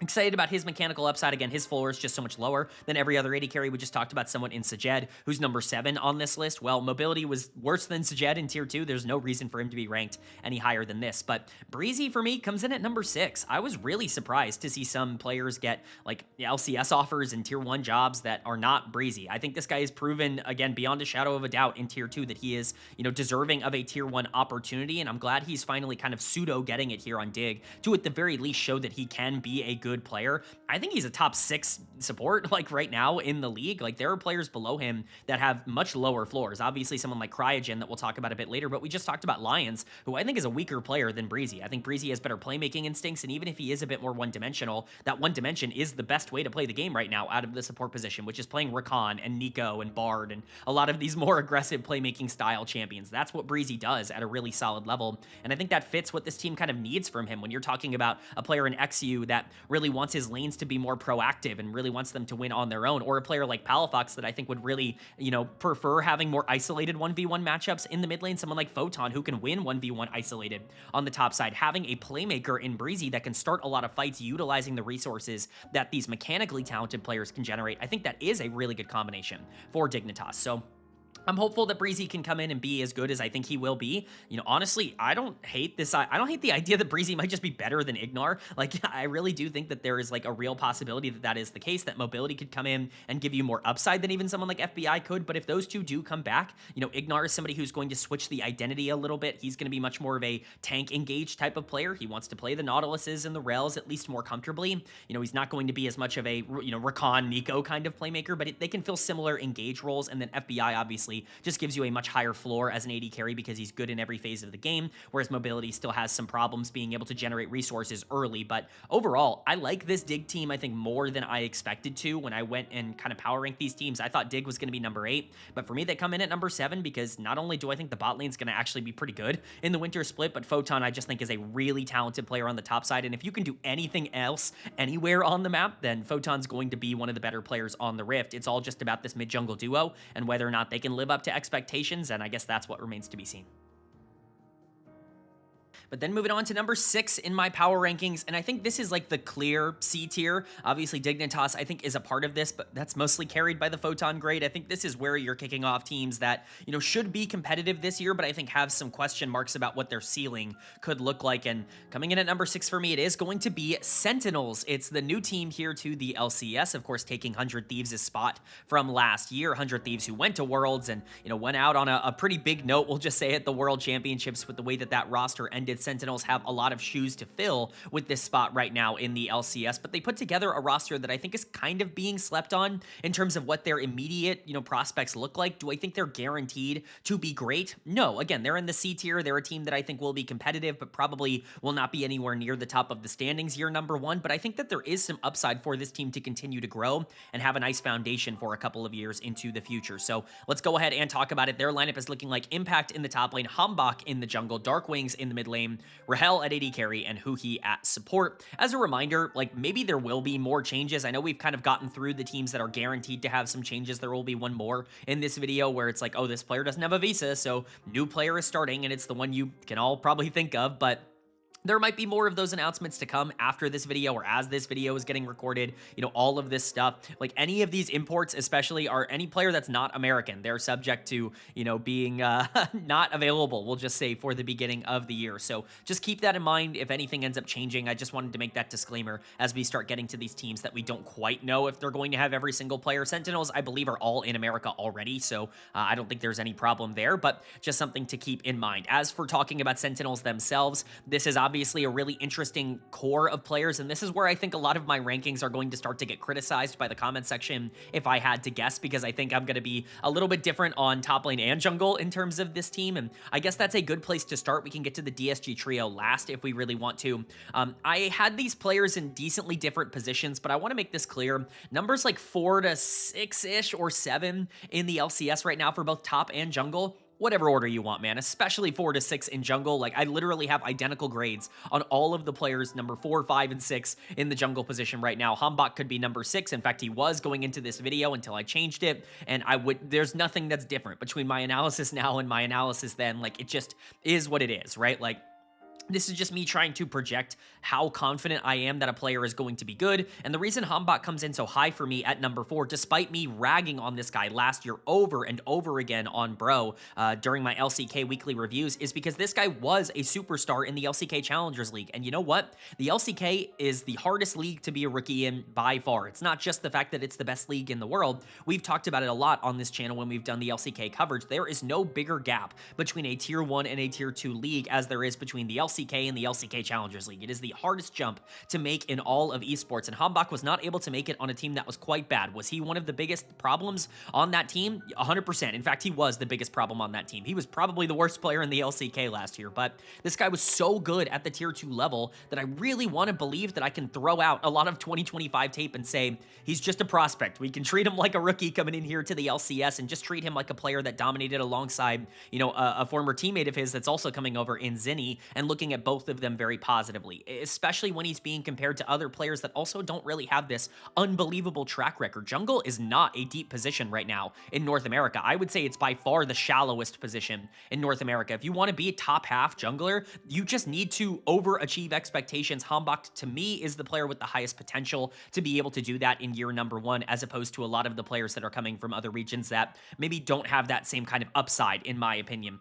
excited about his mechanical upside. Again, his floor is just so much lower than every other AD carry. We just talked about someone in Sajed, who's number 7 on this list. Well, mobility was worse than Sajed in Tier 2. There's no reason for him to be ranked any higher than this. But Breezy, for me, comes in at number 6. I was really surprised to see some players get, like, LCS offers and Tier 1 jobs that are not Breezy. I think this guy is proven, again, beyond a shadow of a doubt in Tier 2 that he is, deserving of a Tier 1 opportunity, and I'm glad he's finally kind of pseudo getting it here on Dig to, at the very least, show that he can be a good player. I think he's a top 6 support, like, right now in the league. Like, there are players below him that have much lower floors. Obviously, someone like Cryogen that we'll talk about a bit later, but we just talked about LYON, who I think is a weaker player than Breezy. I think Breezy has better playmaking instincts, and even if he is a bit more one-dimensional, that one dimension is the best way to play the game right now out of the support position, which is playing Rakan and Nico and Bard and a lot of these more aggressive playmaking style champions. That's what Breezy does at a really solid level, and I think that fits what this team kind of needs from him when you're talking about a player in XU that really wants his lanes to be more proactive and really wants them to win on their own, or a player like Palafox that I think would really, prefer having more isolated 1v1 matchups in the mid lane, someone like Photon who can win 1v1 isolated on the top side. Having a playmaker in Breezy that can start a lot of fights utilizing the resources that these mechanically talented players can generate, I think that is a really good combination for Dignitas. So I'm hopeful that Breezy can come in and be as good as I think he will be. Honestly, I don't hate this. I don't hate the idea that Breezy might just be better than Ignar. Like, I really do think that there is like a real possibility that that is the case, that mobility could come in and give you more upside than even someone like FBI could. But if those two do come back, Ignar is somebody who's going to switch the identity a little bit. He's going to be much more of a tank engaged type of player. He wants to play the Nautiluses and the Rels at least more comfortably. He's not going to be as much of a, Rakan, Nico kind of playmaker, but they can fill similar engage roles. And then FBI obviously just gives you a much higher floor as an AD carry because he's good in every phase of the game, whereas mobility still has some problems being able to generate resources early. But overall, I like this Dig team, I think, more than I expected to. When I went and kind of power ranked these teams, I thought Dig was going to be number 8, but for me, they come in at number 7 because not only do I think the bot lane is going to actually be pretty good in the winter split, but Photon I just think is a really talented player on the top side, and if you can do anything else anywhere on the map, then Photon's going to be one of the better players on the Rift. It's all just about this mid-jungle duo and whether or not they can live up to expectations, and I guess that's what remains to be seen. But then moving on to number 6 in my power rankings, and I think this is like the clear C tier. Obviously, Dignitas, I think, is a part of this, but that's mostly carried by the Photon grade. I think this is where you're kicking off teams that, should be competitive this year, but I think have some question marks about what their ceiling could look like. And coming in at number 6 for me, it is going to be Sentinels. It's the new team here to the LCS, of course, taking 100 Thieves' spot from last year. 100 Thieves who went to Worlds and, went out on a pretty big note, we'll just say, at the World Championships with the way that roster ended. Sentinels have a lot of shoes to fill with this spot right now in the LCS, but they put together a roster that I think is kind of being slept on in terms of what their immediate, prospects look like. Do I think they're guaranteed to be great? No. Again, they're in the C tier. They're a team that I think will be competitive, but probably will not be anywhere near the top of the standings year number 1. But I think that there is some upside for this team to continue to grow and have a nice foundation for a couple of years into the future. So let's go ahead and talk about it. Their lineup is looking like Impact in the top lane, Hambach in the jungle, Dark Wings in the mid lane, Rahel at AD carry, and Huhi at support. As a reminder, like, maybe there will be more changes. I know we've kind of gotten through the teams that are guaranteed to have some changes. There will be one more in this video where it's like, oh, this player doesn't have a visa, so new player is starting, and it's the one you can all probably think of, but there might be more of those announcements to come after this video or as this video is getting recorded. All of this stuff, like any of these imports especially, are any player that's not American. They're subject to, being not available, we'll just say, for the beginning of the year. So just keep that in mind if anything ends up changing. I just wanted to make that disclaimer as we start getting to these teams that we don't quite know if they're going to have every single player. Sentinels, I believe, are all in America already, so I don't think there's any problem there, but just something to keep in mind. As for talking about Sentinels themselves, this is obviously obviously a really interesting core of players, and this is where I think a lot of my rankings are going to start to get criticized by the comment section if I had to guess, because I think I'm going to be a little bit different on top lane and jungle in terms of this team, and I guess that's a good place to start. We can get to the DSG trio last if we really want to. I had these players in decently different positions, but I want to make this clear. Numbers like 4 to 6-ish or 7 in the LCS right now for both top and jungle. Whatever order you want, man, especially 4 to 6 in jungle. Like, I literally have identical grades on all of the players, number 4, 5, and 6 in the jungle position right now. Hambach could be number 6. In fact, he was going into this video until I changed it, and there's nothing that's different between my analysis now and my analysis then. Like, it just is what it is, right? Like, this is just me trying to project how confident I am that a player is going to be good, and the reason Hambach comes in so high for me at number 4, despite me ragging on this guy last year over and over again on Bro during my LCK weekly reviews, is because this guy was a superstar in the LCK Challengers League, and you know what? The LCK is the hardest league to be a rookie in by far. It's not just the fact that it's the best league in the world. We've talked about it a lot on this channel when we've done the LCK coverage. There is no bigger gap between a Tier 1 and a Tier 2 league as there is between the LCK and the LCK Challengers League. It is the hardest jump to make in all of esports, and Hambach was not able to make it on a team that was quite bad. Was he one of the biggest problems on that team? 100%. In fact, he was the biggest problem on that team. He was probably the worst player in the LCK last year, but this guy was so good at the Tier 2 level that I really want to believe that I can throw out a lot of 2025 tape and say, he's just a prospect. We can treat him like a rookie coming in here to the LCS and just treat him like a player that dominated alongside, you know, a former teammate of his that's also coming over in Zinni, and looking at both of them very positively, especially when he's being compared to other players that also don't really have this unbelievable track record. Jungle is not a deep position right now in North America. I would say it's by far the shallowest position in North America. If you want to be a top half jungler, you just need to overachieve expectations. Hambach, to me, is the player with the highest potential to be able to do that in year number 1, as opposed to a lot of the players that are coming from other regions that maybe don't have that same kind of upside, in my opinion.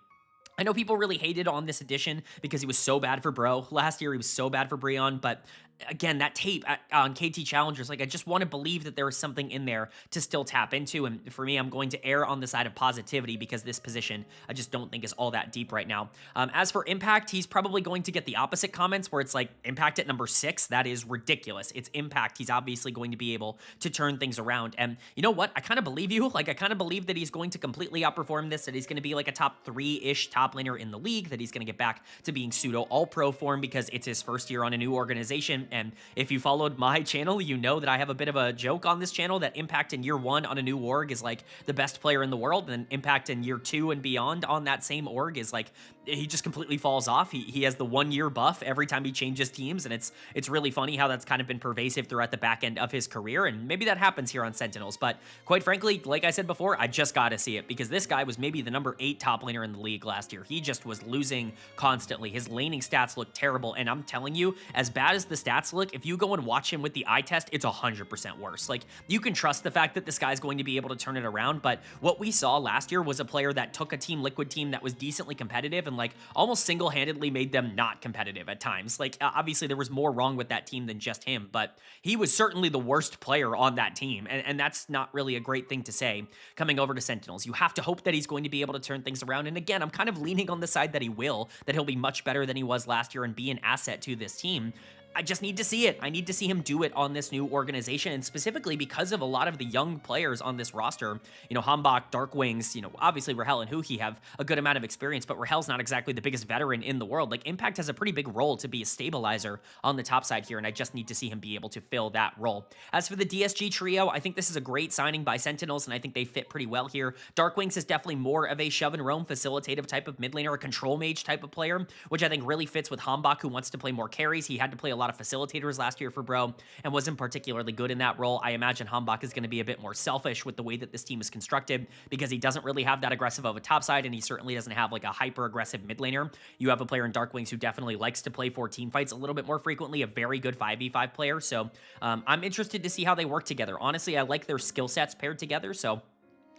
I know people really hated on this edition because he was so bad for Bro. Last year, he was so bad for Breon, but again, that tape on KT Challengers, like, I just want to believe that there is something in there to still tap into, and for me, I'm going to err on the side of positivity because this position, I just don't think is all that deep right now. As for Impact, he's probably going to get the opposite comments where it's like, Impact at number 6, that is ridiculous. It's Impact. He's obviously going to be able to turn things around, and you know what? I kind of believe you. Like, I kind of believe that he's going to completely outperform this, that he's going to be like a top 3-ish top laner in the league, that he's going to get back to being pseudo all-pro form because it's his first year on a new organization. And if you followed my channel, you know that I have a bit of a joke on this channel that Impact in year 1 on a new org is like the best player in the world, and Impact in year 2 and beyond on that same org is like, he just completely falls off. He has the 1-year buff every time he changes teams, and it's really funny how that's kind of been pervasive throughout the back end of his career, and maybe that happens here on Sentinels, but quite frankly, like I said before, I just gotta see it because this guy was maybe the number 8 top laner in the league last year. He just was losing constantly. His laning stats look terrible, and I'm telling you, as bad as the stats look, if you go and watch him with the eye test, it's 100% worse. Like, you can trust the fact that this guy's going to be able to turn it around, but what we saw last year was a player that took a Team Liquid team that was decently competitive and like almost single-handedly made them not competitive at times. Like, obviously there was more wrong with that team than just him, but he was certainly the worst player on that team, and that's not really a great thing to say coming over to Sentinels. You have to hope that he's going to be able to turn things around, and again, I'm kind of leaning on the side that he will, that he'll be much better than he was last year and be an asset to this team. I just need to see it. I need to see him do it on this new organization, and specifically because of a lot of the young players on this roster. You know, Hambach, Darkwings, you know, obviously Rahel and Huhi have a good amount of experience, but Rahel's not exactly the biggest veteran in the world. Like, Impact has a pretty big role to be a stabilizer on the top side here, and I just need to see him be able to fill that role. As for the DSG trio, I think this is a great signing by Sentinels, and I think they fit pretty well here. Darkwings is definitely more of a shove and roam facilitative type of mid laner, a control mage type of player, which I think really fits with Hambach, who wants to play more carries. He had to play a lot of facilitators last year for Bro and wasn't particularly good in that role. I imagine Hambach is going to be a bit more selfish with the way that this team is constructed because he doesn't really have that aggressive of a top side, and he certainly doesn't have like a hyper aggressive mid laner. You have a player in Darkwings who definitely likes to play for team fights a little bit more frequently, a very good 5v5 player. So I'm interested to see how they work together. Honestly, I like their skill sets paired together, so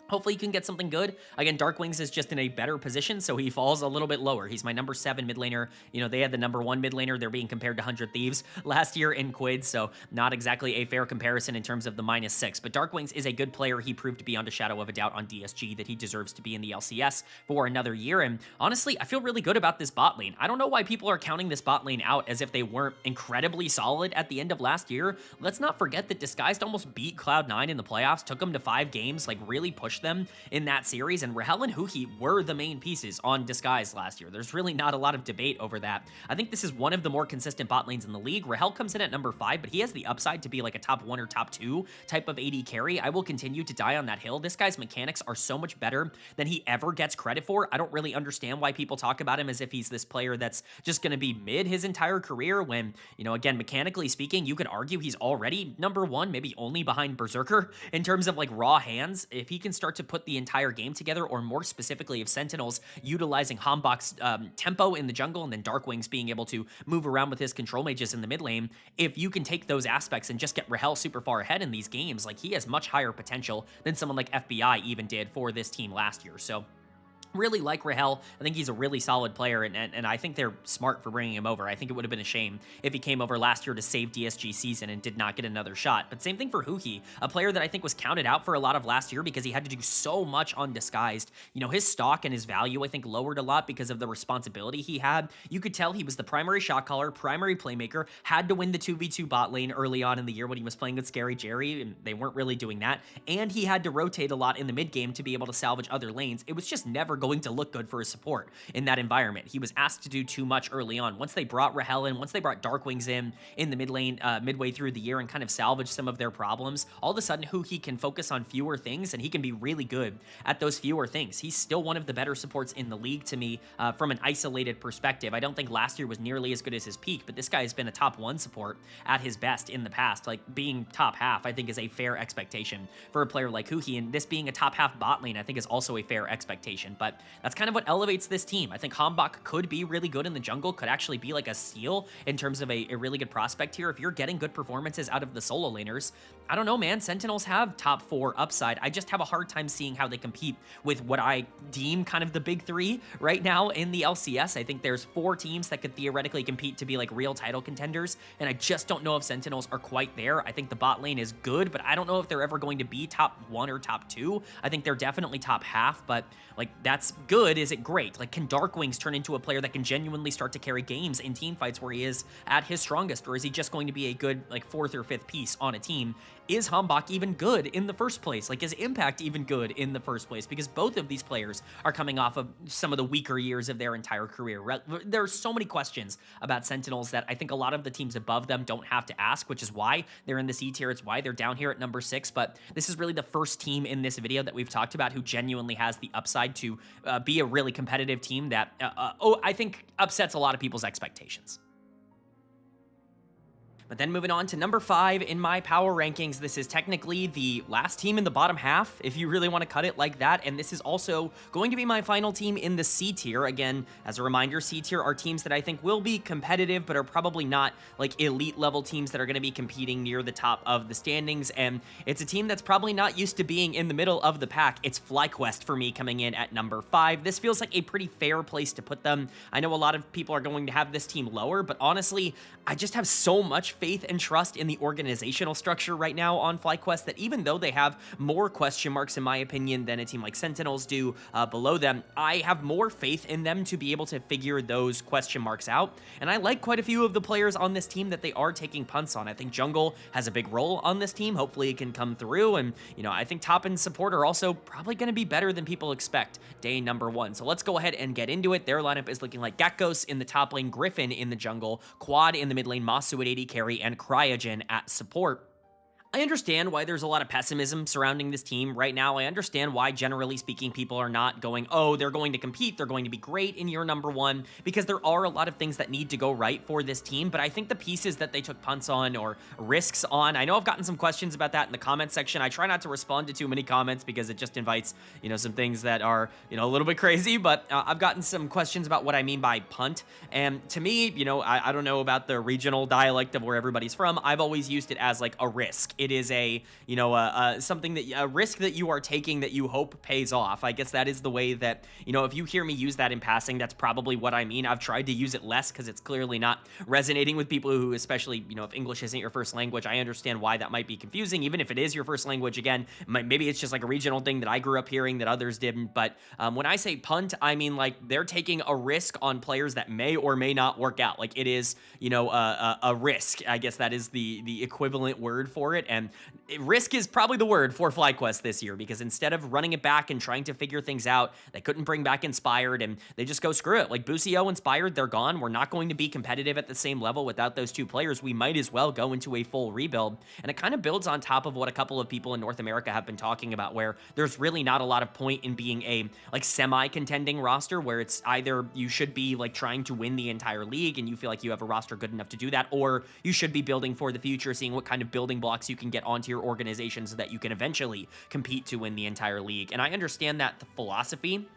Hopefully you can get something good. Again, Darkwings is just in a better position, so he falls a little bit lower. He's my number 7 mid laner. You know, they had the number 1 mid laner. They're being compared to 100 Thieves last year in Quids, so not exactly a fair comparison in terms of the -6. But Darkwings is a good player. He proved to be beyond a shadow of a doubt on DSG that he deserves to be in the LCS for another year. And honestly, I feel really good about this bot lane. I don't know why people are counting this bot lane out as if they weren't incredibly solid at the end of last year. Let's not forget that Disguised almost beat Cloud9 in the playoffs, took them to 5 games, like really pushed them in that series, and Rahel and Huhi were the main pieces on Disguise last year. There's really not a lot of debate over that. I think this is one of the more consistent bot lanes in the league. Rahel comes in at number 5, but he has the upside to be like a top 1 or top 2 type of AD carry. I will continue to die on that hill. This guy's mechanics are so much better than he ever gets credit for. I don't really understand why people talk about him as if he's this player that's just going to be mid his entire career when, you know, again, mechanically speaking, you could argue he's already number 1, maybe only behind Berserker in terms of like raw hands. If he can start to put the entire game together, or more specifically of Sentinels utilizing Hambach's tempo in the jungle and then Darkwings being able to move around with his control mages in the mid lane, if you can take those aspects and just get Rahel super far ahead in these games, like he has much higher potential than someone like FBI even did for this team last year. So really like Rahel. I think he's a really solid player, and I think they're smart for bringing him over. I think it would have been a shame if he came over last year to save DSG season and did not get another shot. But same thing for Huhi, a player that I think was counted out for a lot of last year because he had to do so much on Disguised. You know, his stock and his value, I think, lowered a lot because of the responsibility he had. You could tell he was the primary shot caller, primary playmaker, had to win the 2v2 bot lane early on in the year when he was playing with Scary Jerry, and they weren't really doing that. And he had to rotate a lot in the mid game to be able to salvage other lanes. It was just never going to look good for his support in that environment. He was asked to do too much early on. Once they brought Rahel in, once they brought Darkwings in the mid lane midway through the year and kind of salvage some of their problems, all of a sudden he can focus on fewer things and he can be really good at those fewer things. He's still one of the better supports in the league to me from an isolated perspective. I don't think last year was nearly as good as his peak, but this guy has been a top 1 support at his best in the past. Like being top half, I think is a fair expectation for a player like Huhi, and this being a top half bot lane, I think is also a fair expectation. But that's kind of what elevates this team. I think Hambach could be really good in the jungle, could actually be like a steal in terms of a really good prospect here. If you're getting good performances out of the solo laners, I don't know, man. Sentinels have top 4 upside. I just have a hard time seeing how they compete with what I deem kind of the big 3 right now in the LCS. I think there's 4 teams that could theoretically compete to be like real title contenders, and I just don't know if Sentinels are quite there. I think the bot lane is good, but I don't know if they're ever going to be top 1 or top 2. I think they're definitely top half, but like that's good. Is it great? Like, can Darkwings turn into a player that can genuinely start to carry games in team fights where he is at his strongest, or is he just going to be a good like 4th or 5th piece on a team? Is Hambach even good in the first place? Like, is Impact even good in the first place? Because both of these players are coming off of some of the weaker years of their entire career. There are so many questions about Sentinels that I think a lot of the teams above them don't have to ask, which is why they're in the C tier. It's why they're down here at number 6. But this is really the first team in this video that we've talked about who genuinely has the upside to be a really competitive team that, I think upsets a lot of people's expectations. But then moving on to number 5 in my power rankings, this is technically the last team in the bottom half, if you really want to cut it like that, and this is also going to be my final team in the C tier. Again, as a reminder, C tier are teams that I think will be competitive, but are probably not like elite level teams that are going to be competing near the top of the standings, and it's a team that's probably not used to being in the middle of the pack. It's FlyQuest for me coming in at number 5. This feels like a pretty fair place to put them. I know a lot of people are going to have this team lower, but honestly, I just have so much faith and trust in the organizational structure right now on FlyQuest that even though they have more question marks, in my opinion, than a team like Sentinels do below them, I have more faith in them to be able to figure those question marks out. And I like quite a few of the players on this team that they are taking punts on. I think Jungle has a big role on this team. Hopefully it can come through. And, you know, I think top and support are also probably going to be better than people expect day number 1. So let's go ahead and get into it. Their lineup is looking like Gekos in the top lane, Griffin in the jungle, Quad in the mid lane, Masu at AD carry, and Cryogen at support. I understand why there's a lot of pessimism surrounding this team right now. I understand why, generally speaking, people are not going, oh, they're going to compete, they're going to be great in year number 1, because there are a lot of things that need to go right for this team, but I think the pieces that they took punts on or risks on, I know I've gotten some questions about that in the comment section. I try not to respond to too many comments because it just invites, you know, some things that are, you know, a little bit crazy, but I've gotten some questions about what I mean by punt, and to me, you know, I don't know about the regional dialect of where everybody's from. I've always used it as like a risk it is a, something that, a risk that you are taking that you hope pays off. I guess that is the way that, if you hear me use that in passing, that's probably what I mean. I've tried to use it less because it's clearly not resonating with people who, especially, if English isn't your first language. I understand why that might be confusing, even if it is your first language. Again, maybe it's just like a regional thing that I grew up hearing that others didn't. But when I say punt, I mean like they're taking a risk on players that may or may not work out. Like it is, a risk. I guess that is the equivalent word for it. And risk is probably the word for FlyQuest this year, because instead of running it back and trying to figure things out, they couldn't bring back Inspired, and they just go, screw it. Like Busio, Inspired, they're gone. We're not going to be competitive at the same level without those two players. We might as well go into a full rebuild. And it kind of builds on top of what a couple of people in North America have been talking about, where there's really not a lot of point in being a like semi-contending roster, where it's either you should be like trying to win the entire league and you feel like you have a roster good enough to do that, or you should be building for the future, seeing what kind of building blocks you can get onto your organization so that you can eventually compete to win the entire league. And I understand that the philosophy.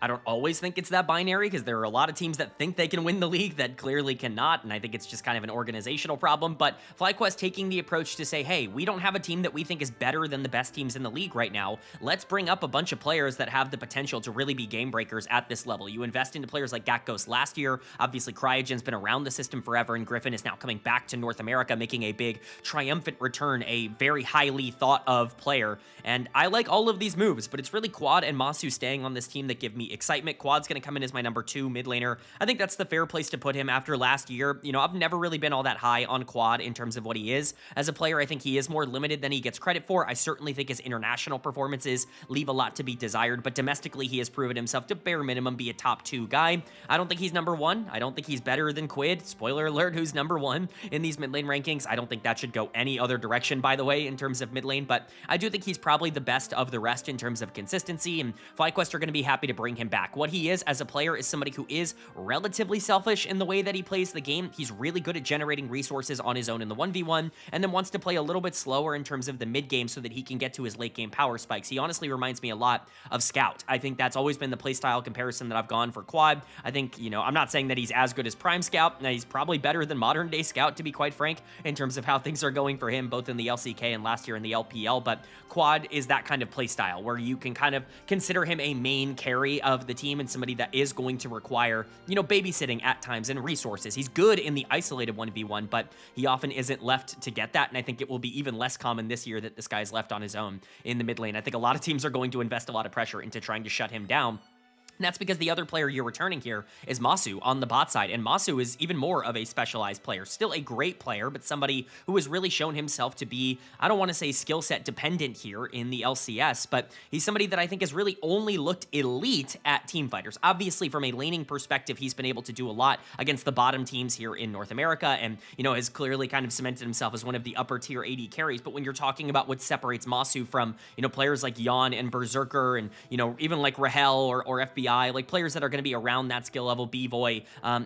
I don't always think it's that binary, because there are a lot of teams that think they can win the league that clearly cannot, and I think it's just kind of an organizational problem. But FlyQuest taking the approach to say, hey, we don't have a team that we think is better than the best teams in the league right now. Let's bring up a bunch of players that have the potential to really be game breakers at this level. You invest into players like Gakgos last year. Obviously, Cryogen's been around the system forever, and Griffin is now coming back to North America, making a big triumphant return, a very highly thought of player. And I like all of these moves, but it's really Quad and Masu staying on this team that give me excitement. Quad's going to come in as my number 2 mid laner. I think that's the fair place to put him after last year. I've never really been all that high on Quad in terms of what he is as a player. I think he is more limited than he gets credit for. I certainly think his international performances leave a lot to be desired, but domestically he has proven himself to bare minimum be a top 2 guy. I don't think he's number 1. I don't think he's better than Quid. Spoiler alert, who's number 1 in these mid lane rankings. I don't think that should go any other direction, by the way, in terms of mid lane, but I do think he's probably the best of the rest in terms of consistency, and FlyQuest are going to be happy to bring him back. What he is as a player is somebody who is relatively selfish in the way that he plays the game. He's really good at generating resources on his own in the 1v1, and then wants to play a little bit slower in terms of the mid game so that he can get to his late game power spikes. He honestly reminds me a lot of Scout. I think that's always been the playstyle comparison that I've gone for Quad. I think, I'm not saying that he's as good as Prime Scout. Now, he's probably better than modern day Scout, to be quite frank, in terms of how things are going for him, both in the LCK and last year in the LPL, but Quad is that kind of playstyle where you can kind of consider him a main carry of the team and somebody that is going to require, babysitting at times and resources. He's good in the isolated 1v1, but he often isn't left to get that, and I think it will be even less common this year that this guy's left on his own in the mid lane. I think a lot of teams are going to invest a lot of pressure into trying to shut him down. And that's because the other player you're returning here is Masu on the bot side, and Masu is even more of a specialized player. Still a great player, but somebody who has really shown himself to be, I don't want to say skill set dependent here in the LCS, but he's somebody that I think has really only looked elite at team fighters. Obviously, from a laning perspective, he's been able to do a lot against the bottom teams here in North America, and, has clearly kind of cemented himself as one of the upper tier AD carries. But when you're talking about what separates Masu from, players like LYON and Berserker and, even like Rahel or FBI, like players that are going to be around that skill level, B-Boy,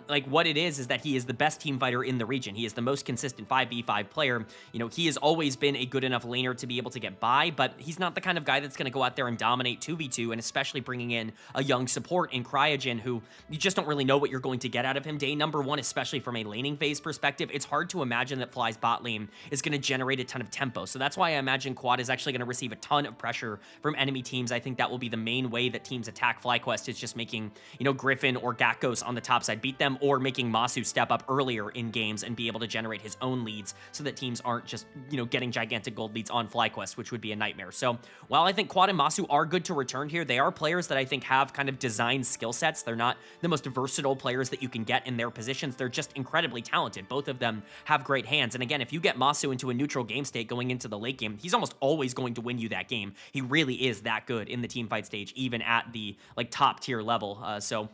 like what it is that he is the best team fighter in the region. He is the most consistent 5v5 player. He has always been a good enough laner to be able to get by, but he's not the kind of guy that's going to go out there and dominate 2v2, and especially bringing in a young support in Cryogen, who you just don't really know what you're going to get out of him. Day number 1, especially from a laning phase perspective, it's hard to imagine that Fly's bot lane is going to generate a ton of tempo. So that's why I imagine Quad is actually going to receive a ton of pressure from enemy teams. I think that will be the main way that teams attack FlyQuest, is just making, Griffin or Gakgos on the top side beat them, or making Masu step up earlier in games and be able to generate his own leads so that teams aren't just, getting gigantic gold leads on FlyQuest, which would be a nightmare. So while I think Quad and Masu are good to return here, they are players that I think have kind of designed skill sets. They're not the most versatile players that you can get in their positions. They're just incredibly talented. Both of them have great hands. And again, if you get Masu into a neutral game state going into the late game, he's almost always going to win you that game. He really is that good in the team fight stage, even at the top tier level. So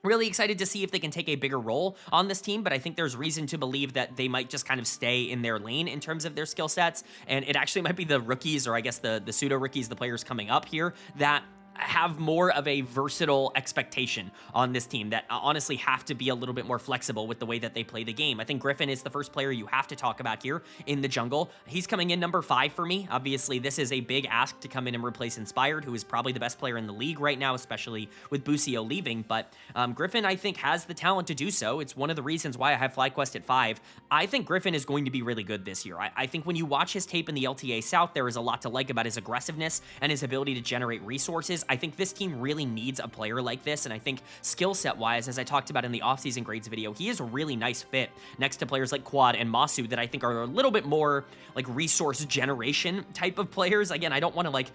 really excited to see if they can take a bigger role on this team, but I think there's reason to believe that they might just kind of stay in their lane in terms of their skill sets, and it actually might be the rookies, or I guess the pseudo rookies, the players coming up here, that have more of a versatile expectation on this team that honestly have to be a little bit more flexible with the way that they play the game. I think Griffin is the first player you have to talk about here in the jungle. He's coming in number 5 for me. Obviously, this is a big ask to come in and replace Inspired, who is probably the best player in the league right now, especially with Busio leaving. But Griffin, I think, has the talent to do so. It's one of the reasons why I have FlyQuest at 5. I think Griffin is going to be really good this year. I think when you watch his tape in the LTA South, there is a lot to like about his aggressiveness and his ability to generate resources. I think this team really needs a player like this, and I think skill set wise, as I talked about in the offseason grades video, he is a really nice fit next to players like Quad and Masu that I think are a little bit more like resource generation type of players. Again, I don't want to like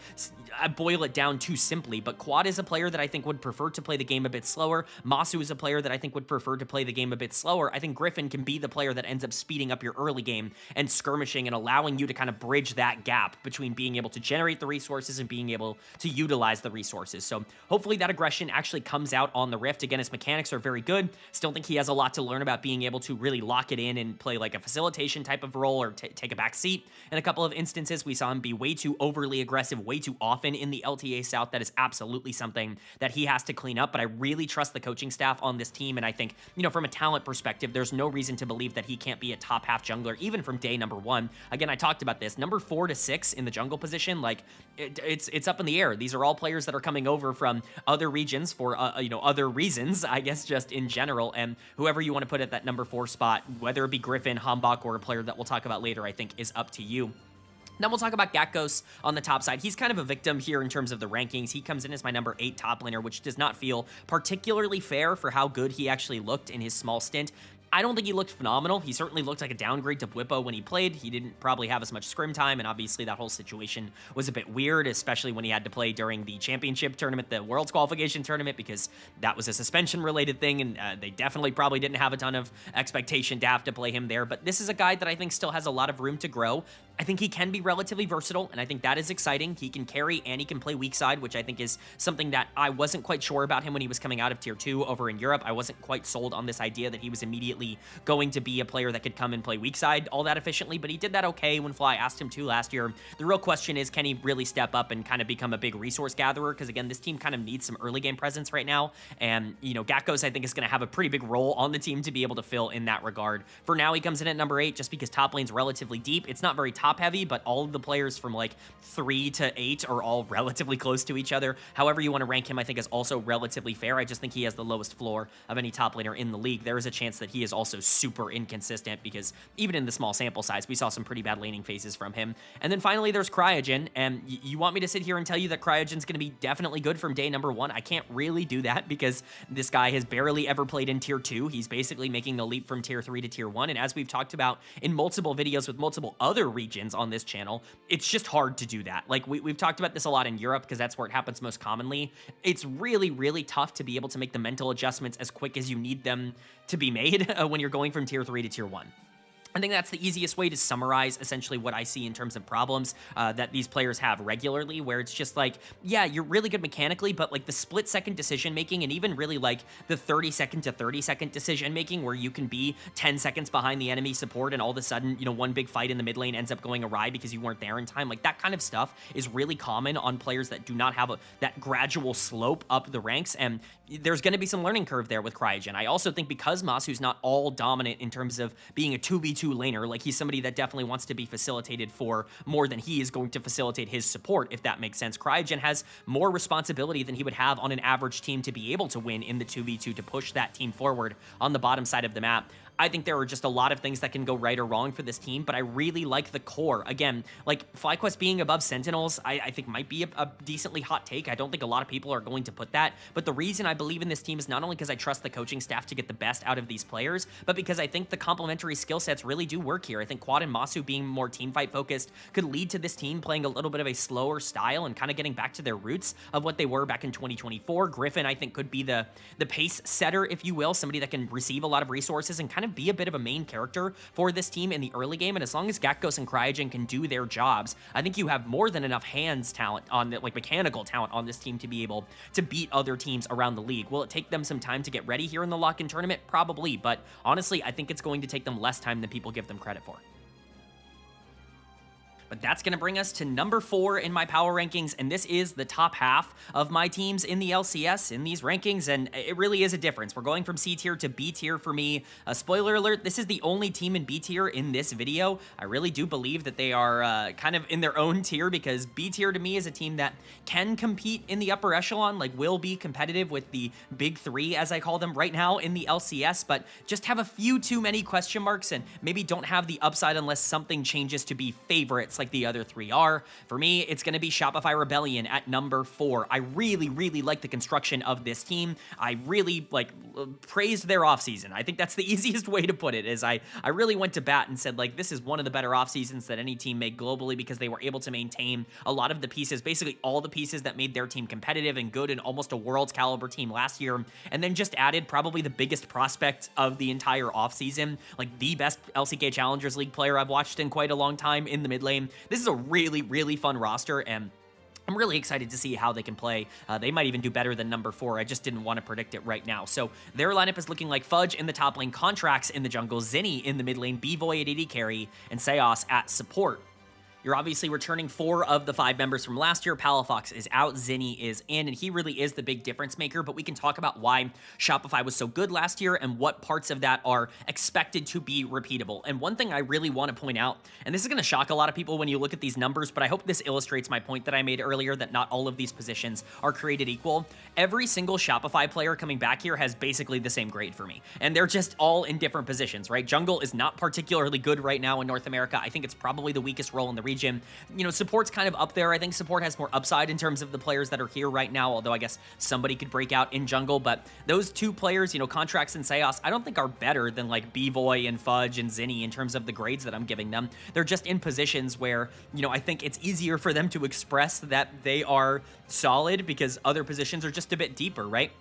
boil it down too simply, but Quad is a player that I think would prefer to play the game a bit slower. Masu is a player that I think would prefer to play the game a bit slower. I think Griffin can be the player that ends up speeding up your early game and skirmishing and allowing you to kind of bridge that gap between being able to generate the resources and being able to utilize the resources. So hopefully that aggression actually comes out on the Rift. Again, his mechanics are very good. Still think he has a lot to learn about being able to really lock it in and play like a facilitation type of role or take a back seat. In a couple of instances, we saw him be way too overly aggressive way too often in the LTA South. That is absolutely something that he has to clean up, but I really trust the coaching staff on this team, and I think, you know, from a talent perspective, there's no reason to believe that he can't be a top half jungler, even from day number 1. Again, I talked about this. Number 4 to 6 in the jungle position, like, it's up in the air. These are all players that are coming over from other regions for, you know, other reasons, I guess, just in general, and whoever you want to put at that number 4 spot, whether it be Griffin, Hambach, or a player that we'll talk about later, I think is up to you. Then we'll talk about Gatgos on the top side. He's kind of a victim here in terms of the rankings. He comes in as my number 8 top laner, which does not feel particularly fair for how good he actually looked in his small stint. I don't think he looked phenomenal. He certainly looked like a downgrade to Bwipo when he played. He didn't probably have as much scrim time, and obviously that whole situation was a bit weird, especially when he had to play during the championship tournament, the Worlds qualification tournament, because that was a suspension-related thing, and they definitely probably didn't have a ton of expectation to have to play him there. But this is a guy that I think still has a lot of room to grow. I think he can be relatively versatile, and I think that is exciting. He can carry and he can play weak side, which I think is something that I wasn't quite sure about him when he was coming out of Tier 2 over in Europe. I wasn't quite sold on this idea that he was immediately going to be a player that could come and play weak side all that efficiently, but he did that okay when Fly asked him to last year. The real question is, can he really step up and kind of become a big resource gatherer? Because again, this team kind of needs some early game presence right now, and you know, Gatgos I think is going to have a pretty big role on the team to be able to fill in that regard. For now, he comes in at number 8 just because top lane's relatively deep. It's not very top heavy, but all of the players from like 3 to 8 are all relatively close to each other. However you want to rank him, I think is also relatively fair. I just think he has the lowest floor of any top laner in the league. There is a chance that he is also super inconsistent because even in the small sample size, we saw some pretty bad laning phases from him. And then finally, there's Cryogen, and you want me to sit here and tell you that Cryogen's going to be definitely good from day number 1? I can't really do that because this guy has barely ever played in Tier 2. He's basically making the leap from Tier 3 to Tier 1, and as we've talked about in multiple videos with multiple other regions on this channel, it's just hard to do that. Like, we've talked about this a lot in Europe because that's where it happens most commonly. It's really, really tough to be able to make the mental adjustments as quick as you need them to be made when you're going from Tier 3 to Tier 1. I think that's the easiest way to summarize essentially what I see in terms of problems that these players have regularly, where it's just like, yeah, you're really good mechanically, but like the split-second decision-making and even really like the 30-second to 30-second decision-making where you can be 10 seconds behind the enemy support and all of a sudden, you know, one big fight in the mid lane ends up going awry because you weren't there in time. Like, that kind of stuff is really common on players that do not have that gradual slope up the ranks, and there's going to be some learning curve there with Cryogen. I also think because Masu's not all dominant in terms of being a 2v2 laner, like he's somebody that definitely wants to be facilitated for more than he is going to facilitate his support, if that makes sense. Cryogen has more responsibility than he would have on an average team to be able to win in the 2v2 to push that team forward on the bottom side of the map. I think there are just a lot of things that can go right or wrong for this team, but I really like the core. Again, like FlyQuest being above Sentinels, I think might be a decently hot take. I don't think a lot of people are going to put that, but the reason I believe in this team is not only because I trust the coaching staff to get the best out of these players, but because I think the complementary skill sets really do work here. I think Quad and Masu being more teamfight focused could lead to this team playing a little bit of a slower style and kind of getting back to their roots of what they were back in 2024. Griffin, I think, could be the pace setter, if you will, somebody that can receive a lot of resources and kind of be a bit of a main character for this team in the early game. And as long as Gatgos and Cryogen can do their jobs, I think you have more than enough hands talent on the, like mechanical talent on this team to be able to beat other teams around the league. Will it take them some time to get ready here in the lock-in tournament? Probably, but honestly, I think it's going to take them less time than people give them credit for. But that's going to bring us to number 4 in my power rankings, and this is the top half of my teams in the LCS in these rankings, and it really is a difference. We're going from C tier to B tier for me. Spoiler alert, this is the only team in B tier in this video. I really do believe that they are kind of in their own tier, because B tier to me is a team that can compete in the upper echelon, like will be competitive with the big 3, as I call them right now in the LCS, but just have a few too many question marks and maybe don't have the upside unless something changes to be favorites like the other 3 are. For me, it's going to be Shopify Rebellion at number 4. I really, really like the construction of this team. I really praised their offseason. I think that's the easiest way to put it, is I really went to bat and said, like, this is one of the better off seasons that any team made globally, because they were able to maintain a lot of the pieces, basically all the pieces that made their team competitive and good and almost a world's caliber team last year, and then just added probably the biggest prospect of the entire offseason, like the best LCK Challengers League player I've watched in quite a long time in the mid lane. This is a really, really fun roster, and I'm really excited to see how they can play. They might even do better than number 4. I just didn't want to predict it right now. So their lineup is looking like Fudge in the top lane, Contracts in the jungle, Zinni in the mid lane, B-Boy at AD carry, and Seos at support. You're obviously returning 4 of the 5 members from last year. Palafox is out, Zinni is in, and he really is the big difference maker, but we can talk about why Shopify was so good last year and what parts of that are expected to be repeatable. And one thing I really want to point out, and this is going to shock a lot of people when you look at these numbers, but I hope this illustrates my point that I made earlier, that not all of these positions are created equal. Every single Shopify player coming back here has basically the same grade for me, and they're just all in different positions, right? Jungle is not particularly good right now in North America. I think it's probably the weakest role in the region. You know, support's kind of up there. I think support has more upside in terms of the players that are here right now, although I guess somebody could break out in jungle. But those 2 players, you know, Contracts and Seos, I don't think are better than like B-Boy and Fudge and Zinni in terms of the grades that I'm giving them. They're just in positions where, you know, I think it's easier for them to express that they are solid because other positions are just a bit deeper, right?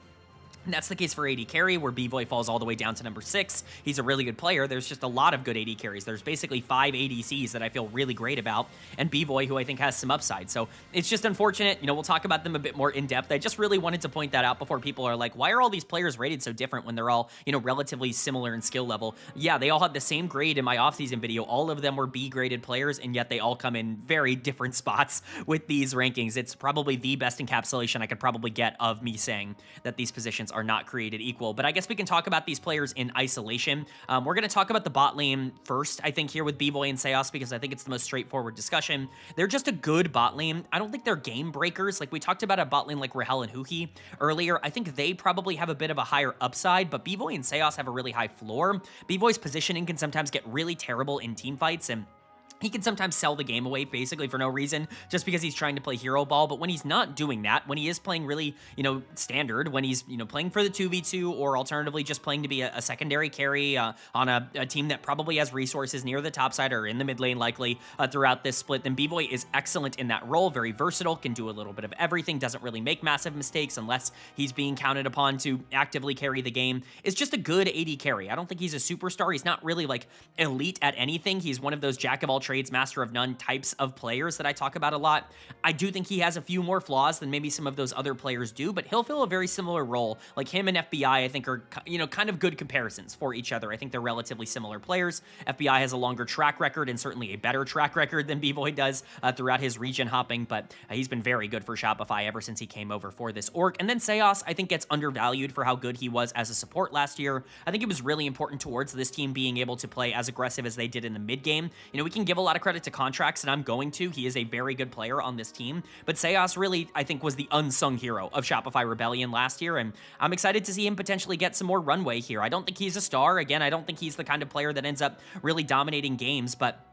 And that's the case for AD carry, where B-Boy falls all the way down to number 6. He's a really good player. There's just a lot of good AD carries. There's basically 5 ADCs that I feel really great about, and B-Boy, who I think has some upside. So it's just unfortunate. You know, we'll talk about them a bit more in depth. I just really wanted to point that out before people are like, why are all these players rated so different when they're all, you know, relatively similar in skill level? Yeah, they all had the same grade in my offseason video. All of them were B-graded players, and yet they all come in very different spots with these rankings. It's probably the best encapsulation I could probably get of me saying that these positions are not created equal. But I guess we can talk about these players in isolation. We're going to talk about the bot lane first, I think, here with B-Boy and Seos, because I think it's the most straightforward discussion. They're just a good bot lane. I don't think they're game breakers. Like we talked about a bot lane like Rahel and Huhi earlier. I think they probably have a bit of a higher upside, but B-Boy and Seos have a really high floor. B-Boy's positioning can sometimes get really terrible in team fights, and he can sometimes sell the game away basically for no reason, just because he's trying to play hero ball. But when he's not doing that, when he is playing really, you know, standard, when he's, you know, playing for the 2v2 or alternatively just playing to be a secondary carry on a team that probably has resources near the top side or in the mid lane likely throughout this split, then B-Boy is excellent in that role, very versatile, can do a little bit of everything, doesn't really make massive mistakes unless he's being counted upon to actively carry the game. Is just a good AD carry. I don't think he's a superstar. He's not really like elite at anything. He's one of those jack of all trades, master of none types of players that I talk about a lot. I do think he has a few more flaws than maybe some of those other players do, but he'll fill a very similar role. Like him and FBI, I think are, you know, kind of good comparisons for each other. I think they're relatively similar players. FBI has a longer track record and certainly a better track record than B-Boy does throughout his region hopping, but he's been very good for Shopify ever since he came over for this org. And then Seos, I think, gets undervalued for how good he was as a support last year. I think it was really important towards this team being able to play as aggressive as they did in the mid game. You know, we can give a lot of credit to Contracts, and I'm going to. He is a very good player on this team, but Seos really, I think, was the unsung hero of Shopify Rebellion last year, and I'm excited to see him potentially get some more runway here. I don't think he's a star. Again, I don't think he's the kind of player that ends up really dominating games, but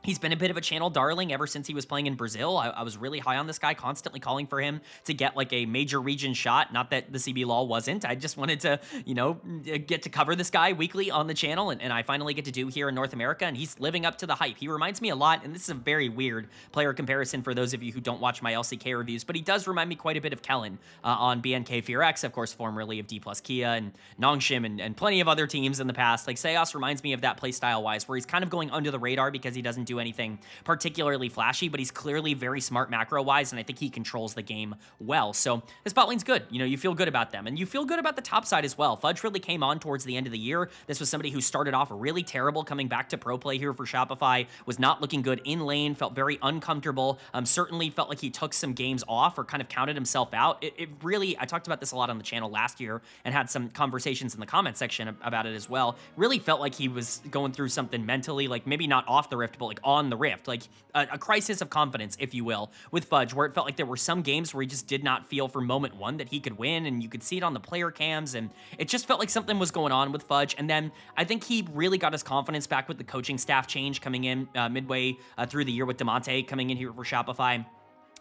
he's been a bit of a channel darling ever since he was playing in Brazil. I was really high on this guy, constantly calling for him to get like a major region shot. Not that the CB Law wasn't. I just wanted to, you know, get to cover this guy weekly on the channel, and I finally get to do here in North America, and he's living up to the hype. He reminds me a lot, and this is a very weird player comparison for those of you who don't watch my LCK reviews, but he does remind me quite a bit of Kellen on BNK FearX, of course, formerly of D+ Kia and Nongshim and plenty of other teams in the past. Like Seos reminds me of that playstyle-wise, where he's kind of going under the radar because he doesn't do do anything particularly flashy, but he's clearly very smart macro-wise, and I think he controls the game well. So his bot lane's good. You know, you feel good about them, and you feel good about the top side as well. Fudge really came on towards the end of the year. This was somebody who started off really terrible coming back to pro play here for Shopify, was not looking good in lane, felt very uncomfortable, certainly felt like he took some games off or kind of counted himself out. It really, I talked about this a lot on the channel last year and had some conversations in the comment section about it as well. Really felt like he was going through something mentally, like maybe not off the rift, but like on the rift, like a crisis of confidence, if you will, with Fudge, where it felt like there were some games where he just did not feel for moment one that he could win, and you could see it on the player cams, and it just felt like something was going on with Fudge. And then I think he really got his confidence back with the coaching staff change coming in midway through the year with Demonte coming in here for Shopify.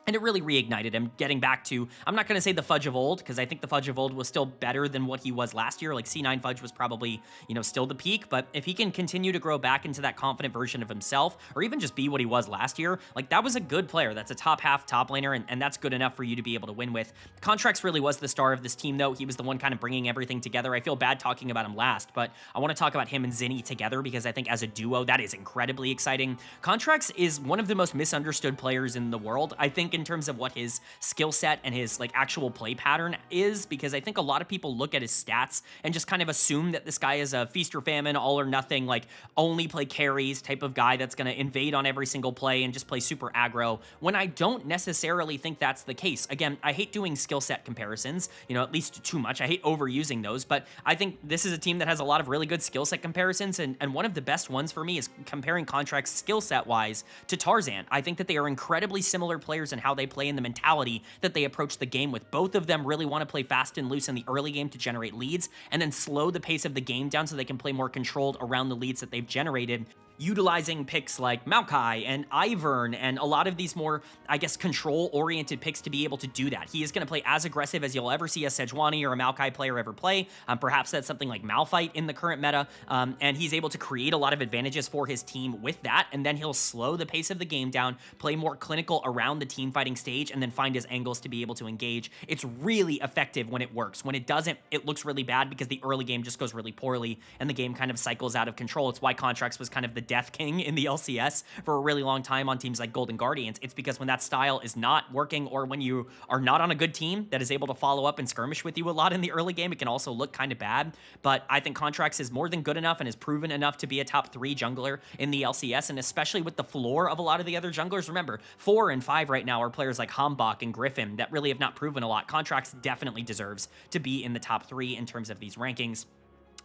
And it really reignited him, getting back to, I'm not going to say the Fudge of old, because I think the Fudge of old was still better than what he was last year. Like C9 Fudge was probably, you know, still the peak, but if he can continue to grow back into that confident version of himself, or even just be what he was last year, like that was a good player. That's a top half top laner, and that's good enough for you to be able to win with. Contracts really was the star of this team, though. He was the one kind of bringing everything together. I feel bad talking about him last, but I want to talk about him and Zinni together, because I think as a duo, that is incredibly exciting. Contracts is one of the most misunderstood players in the world, I think, in terms of what his skill set and his like actual play pattern is, because I think a lot of people look at his stats and just kind of assume that this guy is a feast or famine, all or nothing, like only play carries type of guy that's going to invade on every single play and just play super aggro, when I don't necessarily think that's the case. Again, I hate doing skill set comparisons, you know, at least too much. I hate overusing those, but I think this is a team that has a lot of really good skill set comparisons, and one of the best ones for me is comparing Contracts skill set wise to Tarzan. I think that they are incredibly similar players in how they play, in the mentality that they approach the game with. Both of them really want to play fast and loose in the early game to generate leads, and then slow the pace of the game down so they can play more controlled around the leads that they've generated, utilizing picks like Maokai and Ivern and a lot of these more, I guess, control-oriented picks to be able to do that. He is going to play as aggressive as you'll ever see a Sejuani or a Maokai player ever play. Perhaps that's something like Malphite in the current meta, and he's able to create a lot of advantages for his team with that, and then he'll slow the pace of the game down, play more clinical around the team fighting stage, and then find his angles to be able to engage. It's really effective when it works. When it doesn't, it looks really bad because the early game just goes really poorly, and the game kind of cycles out of control. It's why Contracts was kind of the death king in the LCS for a really long time on teams like Golden Guardians. It's because when that style is not working, or when you are not on a good team that is able to follow up and skirmish with you a lot in the early game, it can also look kind of bad. But I think Contracts is more than good enough and is proven enough to be a top 3 jungler in the LCS, and especially with the floor of a lot of the other junglers. Remember, 4 and 5 right now are players like Hambach and Griffin that really have not proven a lot. Contracts definitely deserves to be in the top 3 in terms of these rankings.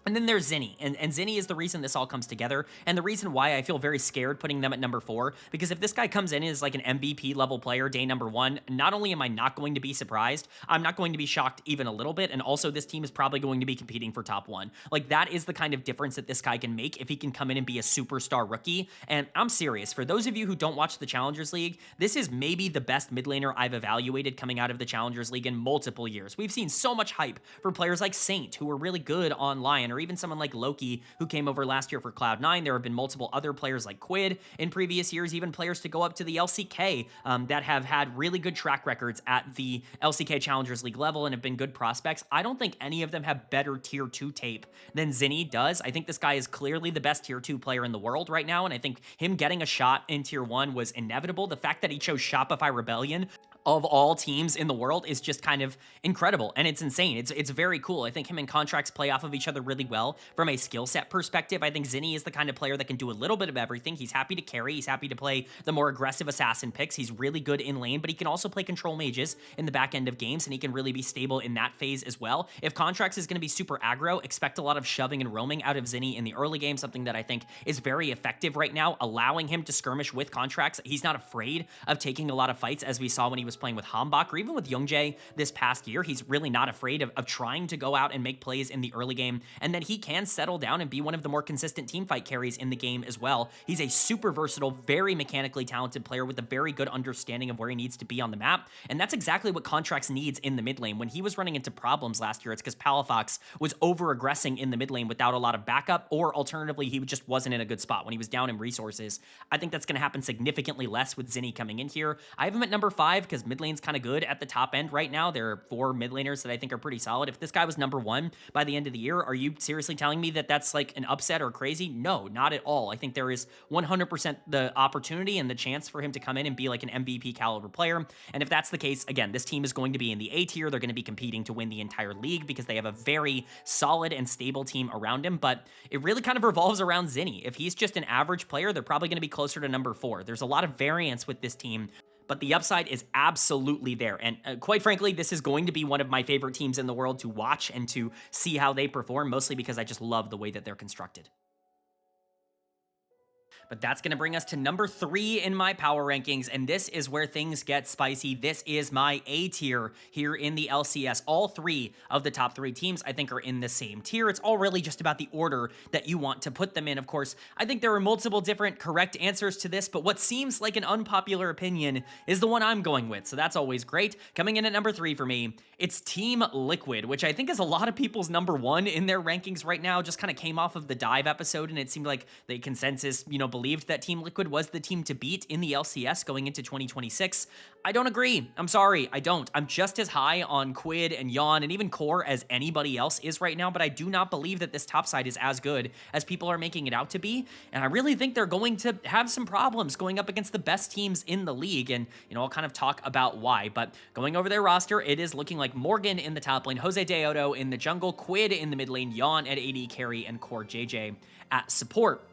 And then there's Zinni, and Zinni is the reason this all comes together, and the reason why I feel very scared putting them at number 4, because if this guy comes in as like an MVP level player day number 1, not only am I not going to be surprised, I'm not going to be shocked even a little bit, and also this team is probably going to be competing for top 1. Like, that is the kind of difference that this guy can make if he can come in and be a superstar rookie. And I'm serious, for those of you who don't watch the Challengers League, this is maybe the best mid laner I've evaluated coming out of the Challengers League in multiple years. We've seen so much hype for players like Saint, who were really good on LYON, or even someone like Loki, who came over last year for Cloud9. There have been multiple other players like Quid in previous years, even players to go up to the LCK that have had really good track records at the LCK Challengers League level and have been good prospects. I don't think any of them have better tier 2 tape than Zinni does. I think this guy is clearly the best tier 2 player in the world right now, and I think him getting a shot in tier 1 was inevitable. The fact that he chose Shopify Rebellion of all teams in the world is just kind of incredible, and it's insane. It's very cool. I think him and Contracts play off of each other really well from a skill set perspective. I think Zinni is the kind of player that can do a little bit of everything. He's happy to carry. He's happy to play the more aggressive assassin picks. He's really good in lane, but he can also play control mages in the back end of games, and he can really be stable in that phase as well. If Contracts is going to be super aggro, expect a lot of shoving and roaming out of Zinni in the early game, something that I think is very effective right now, allowing him to skirmish with Contracts. He's not afraid of taking a lot of fights, as we saw when he was playing with Hambach, or even with Youngjae this past year. He's really not afraid of trying to go out and make plays in the early game, and then he can settle down and be one of the more consistent teamfight carries in the game as well. He's a super versatile, very mechanically talented player with a very good understanding of where he needs to be on the map, and that's exactly what Contracts needs in the mid lane. When he was running into problems last year, it's because Palafox was over-aggressing in the mid lane without a lot of backup, or alternatively, he just wasn't in a good spot when he was down in resources. I think that's going to happen significantly less with Zinni coming in here. I have him at number 5 because mid lane's kind of good at the top end right now. There are 4 mid laners that I think are pretty solid. If this guy was number 1 by the end of the year, are you seriously telling me that that's like an upset or crazy? No, not at all. I think there is 100% the opportunity and the chance for him to come in and be like an MVP caliber player. And if that's the case, again, this team is going to be in the A tier. They're going to be competing to win the entire league because they have a very solid and stable team around him. But it really kind of revolves around Zinni. If he's just an average player, they're probably going to be closer to number 4. There's a lot of variance with this team, but the upside is absolutely there. And quite frankly, this is going to be one of my favorite teams in the world to watch and to see how they perform, mostly because I just love the way that they're constructed. But that's going to bring us to number 3 in my power rankings, and this is where things get spicy. This is my A tier here in the LCS. All 3 of the top 3 teams, I think, are in the same tier. It's all really just about the order that you want to put them in. Of course, I think there are multiple different correct answers to this, but what seems like an unpopular opinion is the one I'm going with, so that's always great. Coming in at number 3 for me, it's Team Liquid, which I think is a lot of people's number 1 in their rankings right now. Just kind of came off of the Dive episode, and it seemed like the consensus, believed that Team Liquid was the team to beat in the LCS going into 2026. I don't agree. I'm sorry, I don't. I'm just as high on Quid and LYON and even Core as anybody else is right now, but I do not believe that this top side is as good as people are making it out to be, and I really think they're going to have some problems going up against the best teams in the league, and I'll kind of talk about why. But going over their roster, it is looking like Morgan in the top lane, Jose Deodo in the jungle, Quid in the mid lane, LYON at AD carry, and Core JJ at support.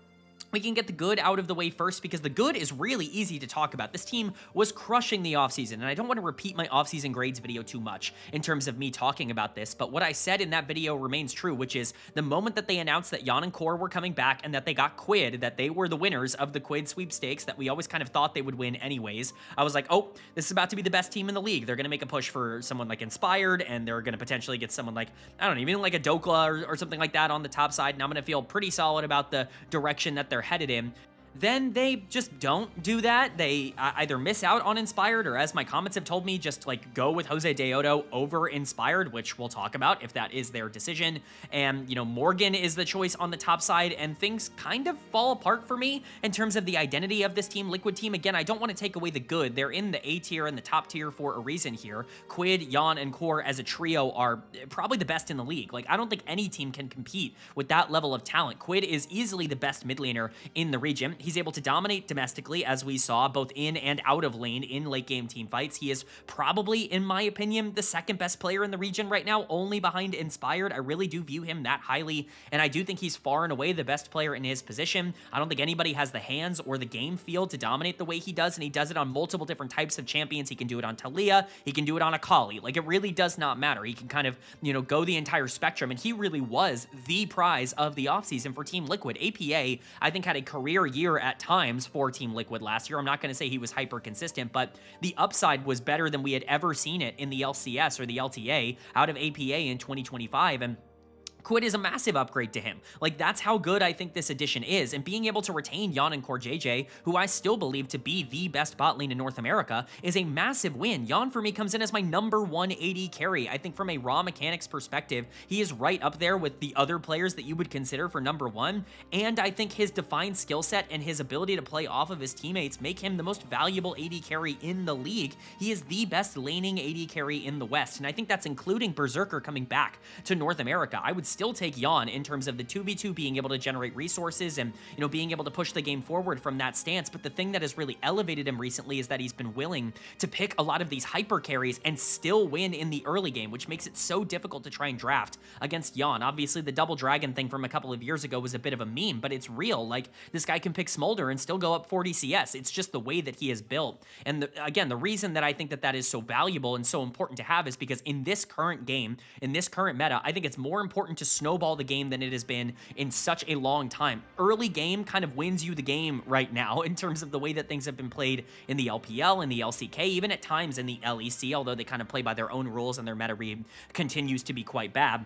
We can get the good out of the way first because the good is really easy to talk about. This team was crushing the offseason, and I don't want to repeat my offseason grades video too much in terms of me talking about this, but what I said in that video remains true, which is the moment that they announced that LYON and Core were coming back and that they got Quid, that they were the winners of the Quid sweepstakes that we always kind of thought they would win anyways, I was like, oh, this is about to be the best team in the league. They're going to make a push for someone like Inspired, and they're going to potentially get someone like, I don't know, even like a Dokla or something like that on the top side, and I'm going to feel pretty solid about the direction that they're headed in. Then they just don't do that. They either miss out on Inspired, or as my comments have told me, just like go with Jose Deodo over Inspired, which we'll talk about if that is their decision. And, Morgan is the choice on the top side, and things kind of fall apart for me in terms of the identity of this Team Liquid team. Again, I don't want to take away the good. They're in the A tier and the top tier for a reason here. Quid, LYON, and Core as a trio are probably the best in the league. Like, I don't think any team can compete with that level of talent. Quid is easily the best mid laner in the region. He's able to dominate domestically, as we saw, both in and out of lane in late game team fights. He is probably, in my opinion, the second best player in the region right now, only behind Inspired. I really do view him that highly, and I do think he's far and away the best player in his position. I don't think anybody has the hands or the game feel to dominate the way he does, and he does it on multiple different types of champions. He can do it on Talia, he can do it on Akali. Like, it really does not matter. He can kind of, go the entire spectrum, and he really was the prize of the offseason for Team Liquid. APA, I think, had a career year at times for Team Liquid last year. I'm not going to say he was hyper consistent, but the upside was better than we had ever seen it in the LCS or the LTA out of APA in 2025, and Quid is a massive upgrade to him. Like, that's how good I think this addition is, and being able to retain LYON and Core JJ, who I still believe to be the best bot lane in North America, is a massive win. LYON for me comes in as my number 1 AD carry. I think from a raw mechanics perspective, he is right up there with the other players that you would consider for number 1, and I think his defined skill set and his ability to play off of his teammates make him the most valuable AD carry in the league. He is the best laning AD carry in the West, and I think that's including Berserker coming back to North America. I would still take LYON in terms of the 2v2 being able to generate resources and, being able to push the game forward from that stance. But the thing that has really elevated him recently is that he's been willing to pick a lot of these hyper carries and still win in the early game, which makes it so difficult to try and draft against LYON. Obviously, the double dragon thing from a couple of years ago was a bit of a meme, but it's real. Like, this guy can pick Smolder and still go up 40 CS. It's just the way that he is built. And again, the reason that I think that that is so valuable and so important to have is because in this current game, in this current meta, I think it's more important to snowball the game than it has been in such a long time. Early game kind of wins you the game right now in terms of the way that things have been played in the LPL and the LCK, even at times in the LEC, although they kind of play by their own rules and their meta read continues to be quite bad.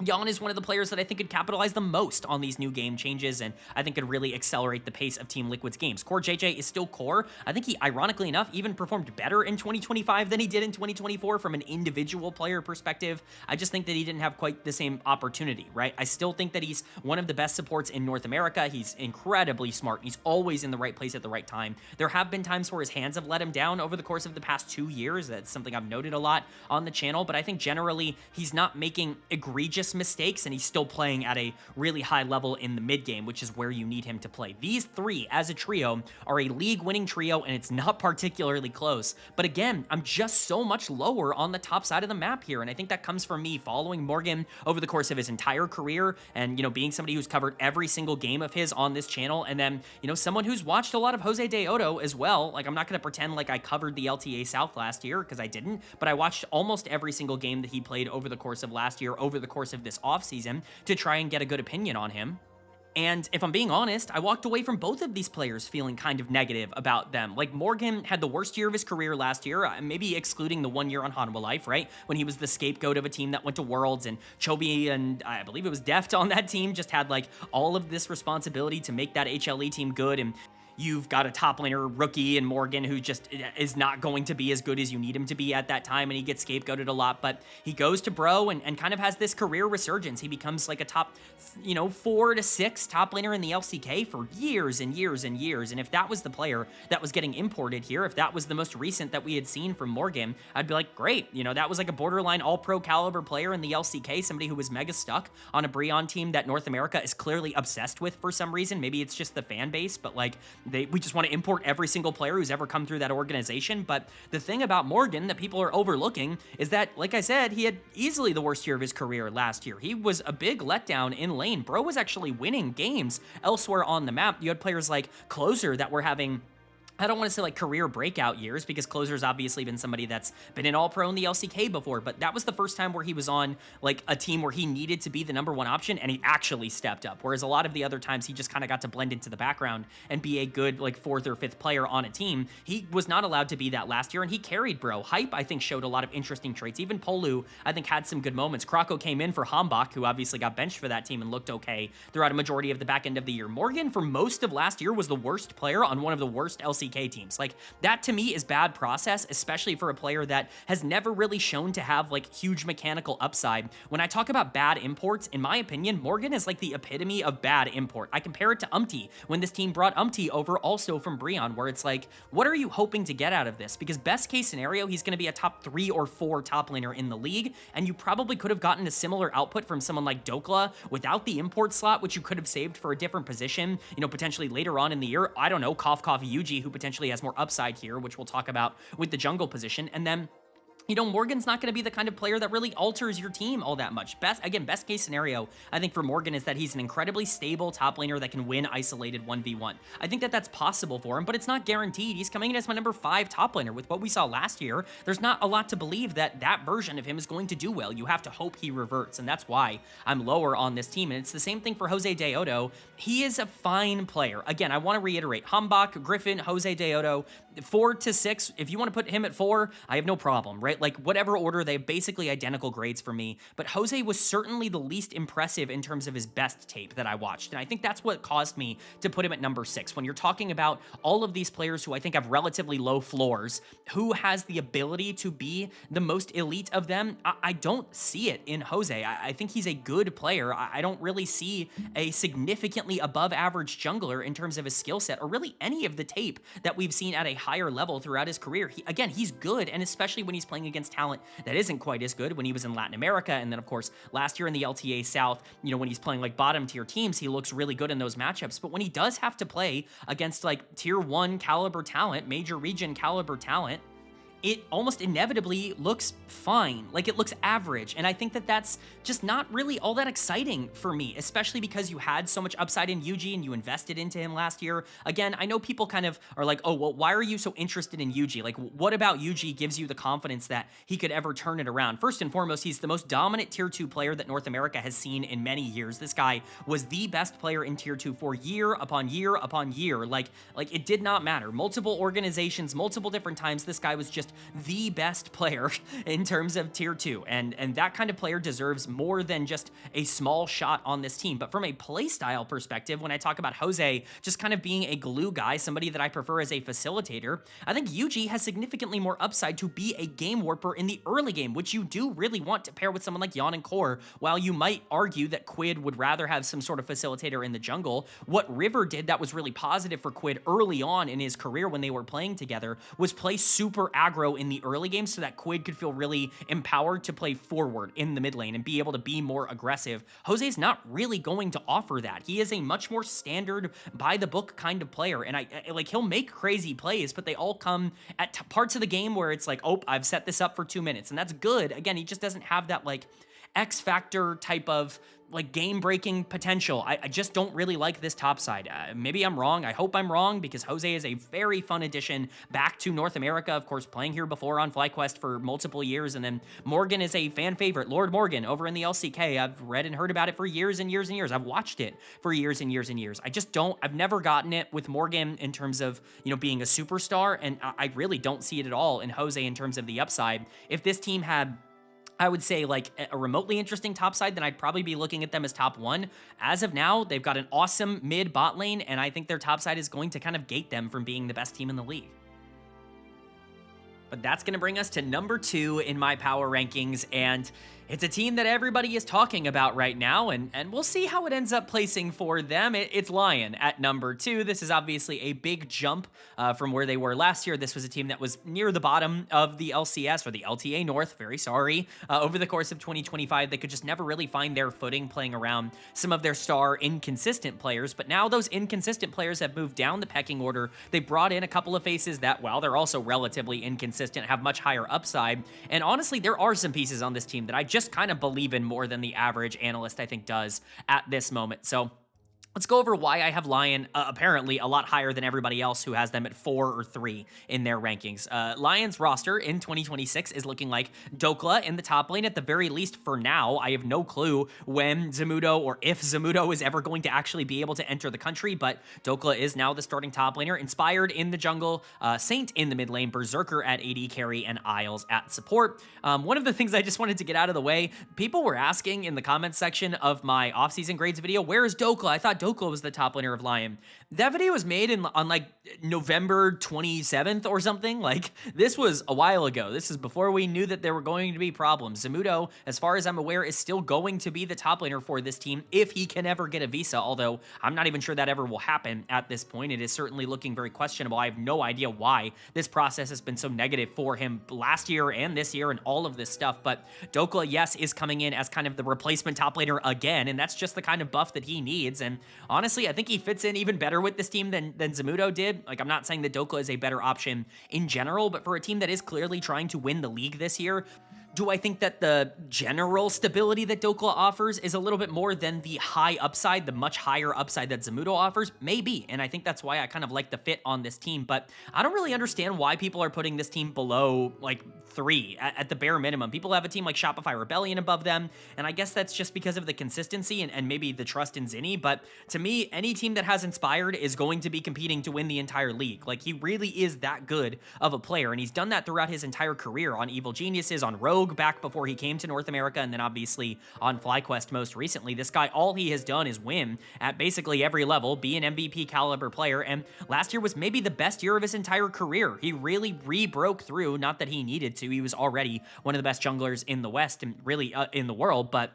LYON is one of the players that I think could capitalize the most on these new game changes, and I think could really accelerate the pace of Team Liquid's games. Core JJ is still core. I think he, ironically enough, even performed better in 2025 than he did in 2024 from an individual player perspective. I just think that he didn't have quite the same opportunity, right? I still think that he's one of the best supports in North America. He's incredibly smart. He's always in the right place at the right time. There have been times where his hands have let him down over the course of the past 2 years. That's something I've noted a lot on the channel, but I think generally he's not making egregious mistakes, and he's still playing at a really high level in the mid game, which is where you need him to play. These three as a trio are a league-winning trio, and it's not particularly close. But again, I'm just so much lower on the top side of the map here, and I think that comes from me following Morgan over the course of his entire career, and, you know, being somebody who's covered every single game of his on this channel, and then, you know, someone who's watched a lot of Jose Deodo as well. Like, I'm not going to pretend like I covered the LTA South last year, because I didn't, but I watched almost every single game that he played over the course of last year, over the course of this offseason, to try and get a good opinion on him. And if I'm being honest, I walked away from both of these players feeling kind of negative about them. Like, Morgan had the worst year of his career last year, maybe excluding the 1 year on Hanwha Life, right? When he was the scapegoat of a team that went to Worlds, and Chovy and I believe it was Deft on that team just had like all of this responsibility to make that HLE team good, and you've got a top laner rookie in Morgan who just is not going to be as good as you need him to be at that time, and he gets scapegoated a lot. But he goes to Bro and kind of has this career resurgence. He becomes like a top, 4 to 6 top laner in the LCK for years and years and years. And if that was the player that was getting imported here, if that was the most recent that we had seen from Morgan, I'd be like, great. That was like a borderline all-pro caliber player in the LCK, somebody who was mega stuck on a Brionne team that North America is clearly obsessed with for some reason. Maybe it's just the fan base, but like, we just want to import every single player who's ever come through that organization. But the thing about Morgan that people are overlooking is that, like I said, he had easily the worst year of his career last year. He was a big letdown in lane. Bro was actually winning games elsewhere on the map. You had players like Closer that were having, I don't want to say like career breakout years, because Closer's obviously been somebody that's been an all-pro in the LCK before, but that was the first time where he was on like a team where he needed to be the #1 option, and he actually stepped up. Whereas a lot of the other times he just kind of got to blend into the background and be a good like 4th or 5th player on a team. He was not allowed to be that last year, and he carried Bro. Hype, I think, showed a lot of interesting traits. Even Polu, I think, had some good moments. Krako came in for Hambach, who obviously got benched for that team and looked okay throughout a majority of the back end of the year. Morgan, for most of last year, was the worst player on one of the worst LCK teams. Like, that to me is bad process, especially for a player that has never really shown to have like huge mechanical upside. When I talk about bad imports, in my opinion, Morgan is like the epitome of bad import. I compare it to Umti when this team brought Umti over also from Brionne, where it's like, what are you hoping to get out of this? Because best case scenario, he's going to be a top 3 or 4 top laner in the league, and you probably could have gotten a similar output from someone like Dokla without the import slot, which you could have saved for a different position, potentially later on in the year. I don't know, Cough Yuji, who potentially has more upside here, which we'll talk about with the jungle position. And then, Morgan's not going to be the kind of player that really alters your team all that much. Best case scenario, I think, for Morgan is that he's an incredibly stable top laner that can win isolated 1v1. I think that that's possible for him, but it's not guaranteed. He's coming in as my #5 top laner. With what we saw last year, there's not a lot to believe that that version of him is going to do well. You have to hope he reverts, and that's why I'm lower on this team. And it's the same thing for Jose Deodo. He is a fine player. Again, I want to reiterate, Hambach, Griffin, Jose Deodo, 4 to 6. If you want to put him at 4, I have no problem, right? Like, whatever order, they have basically identical grades for me. But Jose was certainly the least impressive in terms of his best tape that I watched. And I think that's what caused me to put him at #6. When you're talking about all of these players who I think have relatively low floors, who has the ability to be the most elite of them, I don't see it in Jose. I think he's a good player. I don't really see a significantly above average jungler in terms of his skill set, or really any of the tape that we've seen at a higher level throughout his career. He's good, and especially when he's playing against talent that isn't quite as good, when he was in Latin America, and then of course last year in the LTA South, when he's playing like bottom tier teams, he looks really good in those matchups. But when he does have to play against like tier 1 caliber talent, major region caliber talent, it almost inevitably looks fine. Like, it looks average. And I think that that's just not really all that exciting for me, especially because you had so much upside in Yuji and you invested into him last year. Again, I know people kind of are like, oh, well, why are you so interested in Yuji? Like, what about Yuji gives you the confidence that he could ever turn it around? First and foremost, he's the most dominant tier 2 player that North America has seen in many years. This guy was the best player in tier 2 for year upon year upon year. Like it did not matter. Multiple organizations, multiple different times, this guy was just just the best player in terms of tier 2, and that kind of player deserves more than just a small shot on this team. But from a playstyle perspective, when I talk about Jose just kind of being a glue guy, somebody that I prefer as a facilitator, I think UG has significantly more upside to be a game warper in the early game, which you do really want to pair with someone like LYON and Core. While you might argue that Quid would rather have some sort of facilitator in the jungle, what River did that was really positive for Quid early on in his career when they were playing together was play super aggro in the early game so that Quid could feel really empowered to play forward in the mid lane and be able to be more aggressive. Jose's not really going to offer that. He is a much more standard, by the book kind of player, and I like, he'll make crazy plays, but they all come at parts of the game where it's like, oh, I've set this up for 2 minutes, and that's good. Again, he just doesn't have that like X factor type of like game-breaking potential. I just don't really like this top side. Maybe I'm wrong. I hope I'm wrong, because Jose is a very fun addition back to North America. Of course, playing here before on FlyQuest for multiple years, and then Morgan is a fan favorite. Lord Morgan over in the LCK. I've read and heard about it for years and years and years. I've watched it for years and years and years. I've never gotten it with Morgan in terms of, you know, being a superstar, and I really don't see it at all in Jose in terms of the upside. If this team had, I would say, like a remotely interesting top side, then I'd probably be looking at them as top 1. As of now, they've got an awesome mid bot lane, and I think their top side is going to kind of gate them from being the best team in the league. But that's going to bring us to number 2 in my power rankings, and it's a team that everybody is talking about right now, and we'll see how it ends up placing for them. It's LYON at number 2. This is obviously a big jump from where they were last year. This was a team that was near the bottom of the LCS, or the LTA North, very sorry. Over the course of 2025, they could just never really find their footing playing around some of their star inconsistent players, but now those inconsistent players have moved down the pecking order. They brought in a couple of faces that, while they're also relatively inconsistent, have much higher upside, and honestly, there are some pieces on this team that I just kind of believe in more than the average analyst, I think, does at this moment. So let's go over why I have LYON apparently a lot higher than everybody else who has them at 4 or 3 in their rankings. LYON's roster in 2026 is looking like Dokla in the top lane, at the very least for now. I have no clue when Zamudo, or if Zamudo, is ever going to actually be able to enter the country, but Dokla is now the starting top laner. Inspired in the jungle, Saint in the mid lane, Berserker at AD carry, and Isles at support. One of the things I just wanted to get out of the way, people were asking in the comments section of my offseason grades video, where is Dokla? I thought Dokla was the top laner of LYON. That video was made on like November 27th or something. Like, this was a while ago. This is before we knew that there were going to be problems. Zamudo, as far as I'm aware, is still going to be the top laner for this team if he can ever get a visa, although I'm not even sure that ever will happen at this point. It is certainly looking very questionable. I have no idea why this process has been so negative for him last year and this year and all of this stuff, but Dokla, yes, is coming in as kind of the replacement top laner again, and that's just the kind of buff that he needs, and honestly, I think he fits in even better with this team than Zamudo did. Like, I'm not saying that Dokla is a better option in general, but for a team that is clearly trying to win the league this year, do I think that the general stability that Dokla offers is a little bit more than the high upside, the much higher upside that Zamudo offers? Maybe, and I think that's why I kind of like the fit on this team, but I don't really understand why people are putting this team below, like, 3 at the bare minimum. People have a team like Shopify Rebellion above them, and I guess that's just because of the consistency and maybe the trust in Zinni, but to me, any team that has Inspired is going to be competing to win the entire league. Like, he really is that good of a player, and he's done that throughout his entire career on Evil Geniuses, on Rogue, back before he came to North America, and then obviously on FlyQuest most recently. This guy, all he has done is win at basically every level, be an MVP caliber player, and last year was maybe the best year of his entire career. He really re-broke through, not that he needed to, he was already one of the best junglers in the West and really in the world, but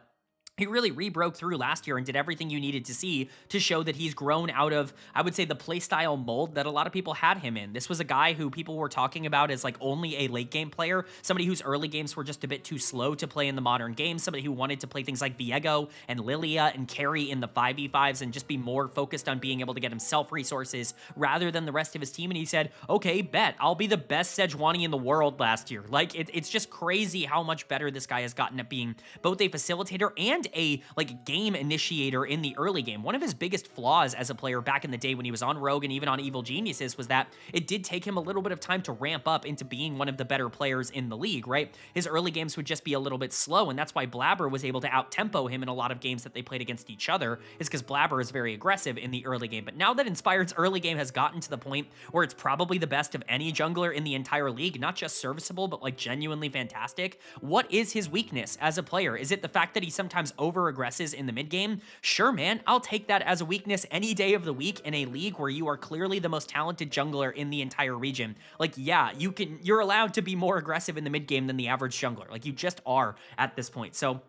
he really re-broke through last year and did everything you needed to see to show that he's grown out of, I would say, the playstyle mold that a lot of people had him in. This was a guy who people were talking about as like only a late game player, somebody whose early games were just a bit too slow to play in the modern game, somebody who wanted to play things like Viego and Lilia and carry in the 5v5s and just be more focused on being able to get himself resources rather than the rest of his team. And he said, okay, bet, I'll be the best Sejuani in the world last year. Like, it's just crazy how much better this guy has gotten at being both a facilitator and and a game initiator in the early game. One of his biggest flaws as a player back in the day when he was on Rogue and even on Evil Geniuses was that it did take him a little bit of time to ramp up into being one of the better players in the league, right? His early games would just be a little bit slow, and that's why Blabber was able to out-tempo him in a lot of games that they played against each other, is because Blabber is very aggressive in the early game. But now that Inspired's early game has gotten to the point where it's probably the best of any jungler in the entire league, not just serviceable, but genuinely fantastic, what is his weakness as a player? Is it the fact that he sometimes over-aggresses in the mid-game? Sure, man, I'll take that as a weakness any day of the week in a league where you are clearly the most talented jungler in the entire region. Yeah, you're allowed to be more aggressive in the mid-game than the average jungler. You just are at this point. So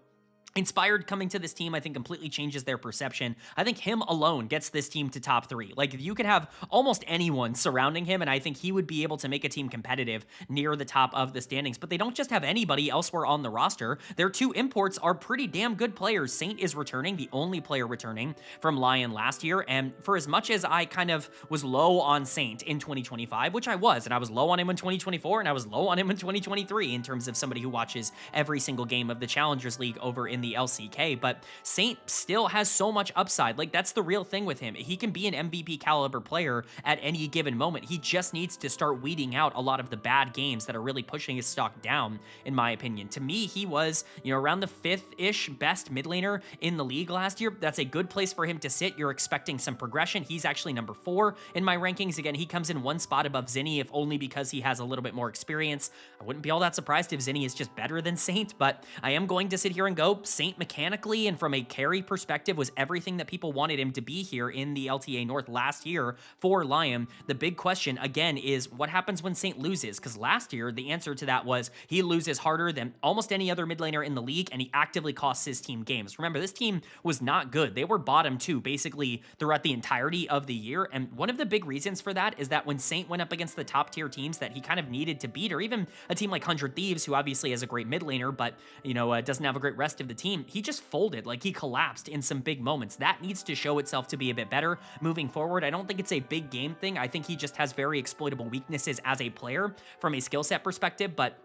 Inspired coming to this team, I think, completely changes their perception. I think him alone gets this team to top 3. You could have almost anyone surrounding him, and I think he would be able to make a team competitive near the top of the standings. But they don't just have anybody elsewhere on the roster. Their 2 imports are pretty damn good players. Saint is returning, the only player returning from LYON last year, and for as much as I kind of was low on Saint in 2025, which I was, and I was low on him in 2024, and I was low on him in 2023 in terms of somebody who watches every single game of the Challengers League over in the LCK, but Saint still has so much upside. That's the real thing with him. He can be an MVP caliber player at any given moment. He just needs to start weeding out a lot of the bad games that are really pushing his stock down, in my opinion. To me, he was, around the 5th-ish best mid laner in the league last year. That's a good place for him to sit. You're expecting some progression. He's actually number 4 in my rankings. Again, he comes in 1 spot above Zinni, if only because he has a little bit more experience. I wouldn't be all that surprised if Zinni is just better than Saint, but I am going to sit here and go, Saint mechanically and from a carry perspective was everything that people wanted him to be here in the LTA North last year for LYON. The big question, again, is what happens when Saint loses? Because last year, the answer to that was he loses harder than almost any other mid laner in the league, and he actively costs his team games. Remember, this team was not good. They were bottom 2 basically throughout the entirety of the year, and one of the big reasons for that is that when Saint went up against the top tier teams that he kind of needed to beat, or even a team like 100 Thieves, who obviously has a great mid laner, but, doesn't have a great rest of the team, he just folded. He collapsed in some big moments. That needs to show itself to be a bit better moving forward. I don't think it's a big game thing. I think he just has very exploitable weaknesses as a player from a skill set perspective, but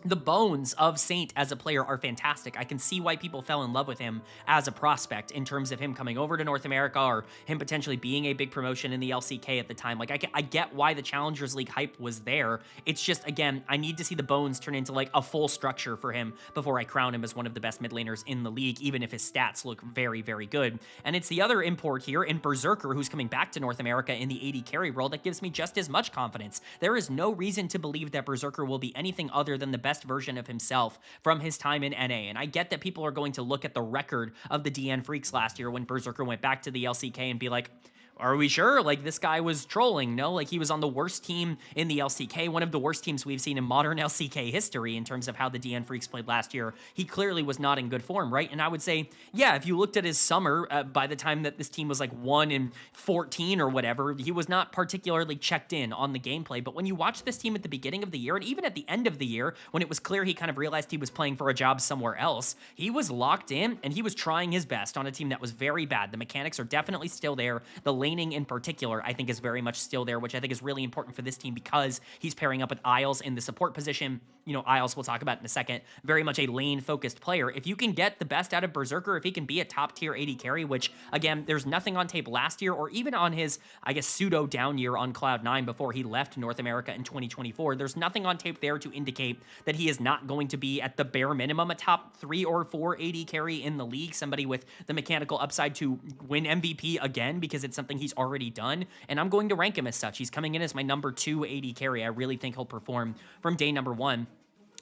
the bones of Saint as a player are fantastic. I can see why people fell in love with him as a prospect in terms of him coming over to North America or him potentially being a big promotion in the LCK at the time. I get why the Challengers League hype was there. It's just, again, I need to see the bones turn into a full structure for him before I crown him as one of the best mid laners in the league, even if his stats look very, very good. And it's the other import here in Berserker, who's coming back to North America in the AD carry role, that gives me just as much confidence. There is no reason to believe that Berserker will be anything other than the best version of himself from his time in NA. And I get that people are going to look at the record of the DN Freaks last year when Berserker went back to the LCK and be like, are we sure? This guy was trolling. No, he was on the worst team in the LCK, one of the worst teams we've seen in modern LCK history in terms of how the DN Freaks played last year. He clearly was not in good form, right? And I would say, yeah, if you looked at his summer, by the time that this team was 1-14 or whatever, he was not particularly checked in on the gameplay. But when you watch this team at the beginning of the year, and even at the end of the year, when it was clear he kind of realized he was playing for a job somewhere else, he was locked in and he was trying his best on a team that was very bad. The mechanics are definitely still there. The laning in particular, I think, is very much still there, which I think is really important for this team because he's pairing up with Isles in the support position. Isles we'll talk about in a second, very much a lane-focused player. If you can get the best out of Berserker, if he can be a top-tier AD carry, which, again, there's nothing on tape last year or even on his, pseudo-down year on Cloud9 before he left North America in 2024, there's nothing on tape there to indicate that he is not going to be, at the bare minimum, a top 3 or 4 AD carry in the league, somebody with the mechanical upside to win MVP again, because it's something he's already done, and I'm going to rank him as such. He's coming in as my number 2 AD carry. I really think he'll perform from day number 1.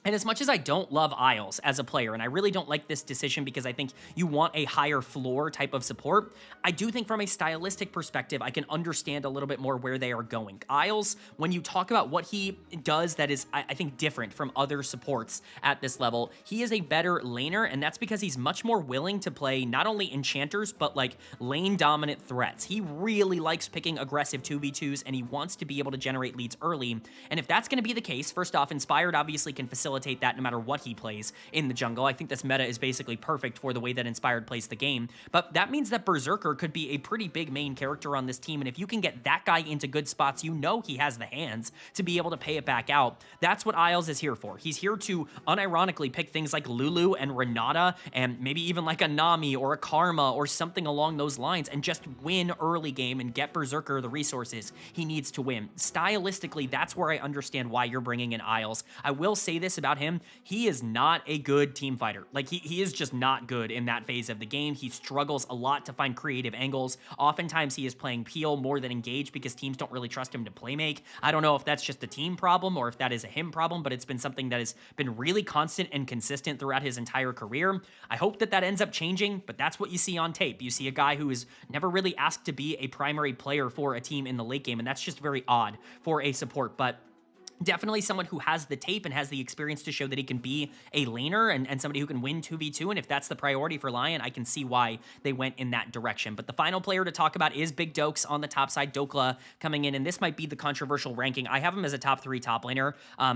And as much as I don't love Isles as a player, and I really don't like this decision because I think you want a higher floor type of support, I do think from a stylistic perspective, I can understand a little bit more where they are going. Isles, when you talk about what he does that is, I think, different from other supports at this level, he is a better laner, and that's because he's much more willing to play not only enchanters, but lane-dominant threats. He really likes picking aggressive 2v2s, and he wants to be able to generate leads early. And if that's going to be the case, first off, Inspired obviously can facilitate facilitate that no matter what he plays in the jungle. I think this meta is basically perfect for the way that Inspired plays the game, but that means that Berserker could be a pretty big main character on this team, and if you can get that guy into good spots, you know he has the hands to be able to pay it back out. That's what Isles is here for. He's here to unironically pick things like Lulu and Renata, and maybe even like a Nami or a Karma or something along those lines, and just win early game and get Berserker the resources he needs to win. Stylistically, that's where I understand why you're bringing in Isles. I will say this about him, he is not a good team fighter. Like, he is just not good in that phase of the game. He struggles a lot to find creative angles. Oftentimes he is playing peel more than engage because teams don't really trust him to play make. I don't know if that's just a team problem or if that is a him problem, but it's been something that has been really constant and consistent throughout his entire career. I hope that that ends up changing, but that's what you see on tape. You see a guy who is never really asked to be a primary player for a team in the late game, and that's just very odd for a support, but definitely someone who has the tape and has the experience to show that he can be a laner and somebody who can win 2v2, and if that's the priority for LYON, I can see why they went in that direction. But the final player to talk about is Big Dokes on the top side, Dokla coming in, and this might be the controversial ranking. I have him as a top 3 top laner.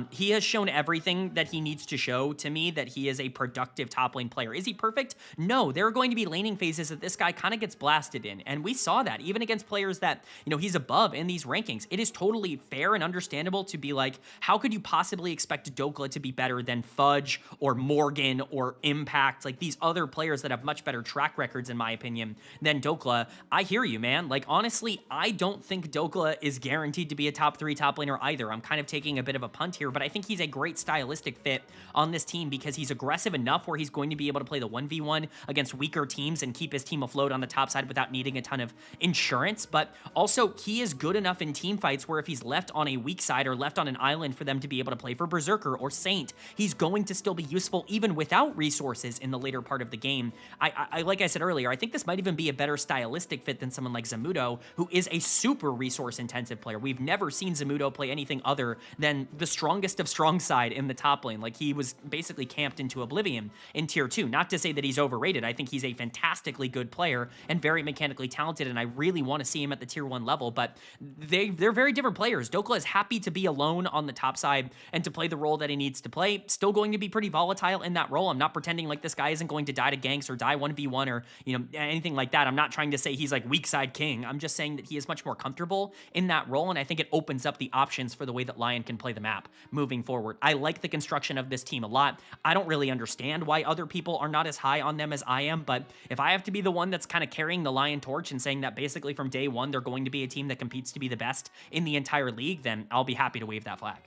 He has shown everything that he needs to show to me that he is a productive top lane player. Is he perfect? No, there are going to be laning phases that this guy kind of gets blasted in, and we saw that even against players that, you know, he's above in these rankings. It is totally fair and understandable to be like, how could you possibly expect Dokla to be better than Fudge or Morgan or Impact, like these other players that have much better track records, in my opinion, than Dokla? I hear you, man. Like, honestly, I don't think Dokla is guaranteed to be a top 3 top laner either. I'm kind of taking a bit of a punt here, but I think he's a great stylistic fit on this team because he's aggressive enough where he's going to be able to play the 1v1 against weaker teams and keep his team afloat on the top side without needing a ton of insurance, but also he is good enough in team fights where if he's left on a weak side or left on an island for them to be able to play for Berserker or Saint, he's going to still be useful even without resources in the later part of the game. I like I said earlier, I think this might even be a better stylistic fit than someone like Zamudo, who is a super resource-intensive player. We've never seen Zamudo play anything other than the strongest of strong side in the top lane. Like, he was basically camped into oblivion in tier 2. Not to say that he's overrated. I think he's a fantastically good player and very mechanically talented, and I really want to see him at the tier 1 level, but they're very different players. Dokla is happy to be alone on the top side and to play the role that he needs to play. Still going to be pretty volatile in that role. I'm not pretending like this guy isn't going to die to ganks or die 1v1 or, you know, anything like that. I'm not trying to say he's like weak side king. I'm just saying that he is much more comfortable in that role, and I think it opens up the options for the way that LYON can play the map moving forward. I like the construction of this team a lot. I don't really understand why other people are not as high on them as I am, but if I have to be the one that's kind of carrying the LYON torch and saying that basically from day one they're going to be a team that competes to be the best in the entire league, then I'll be happy to wave that flag.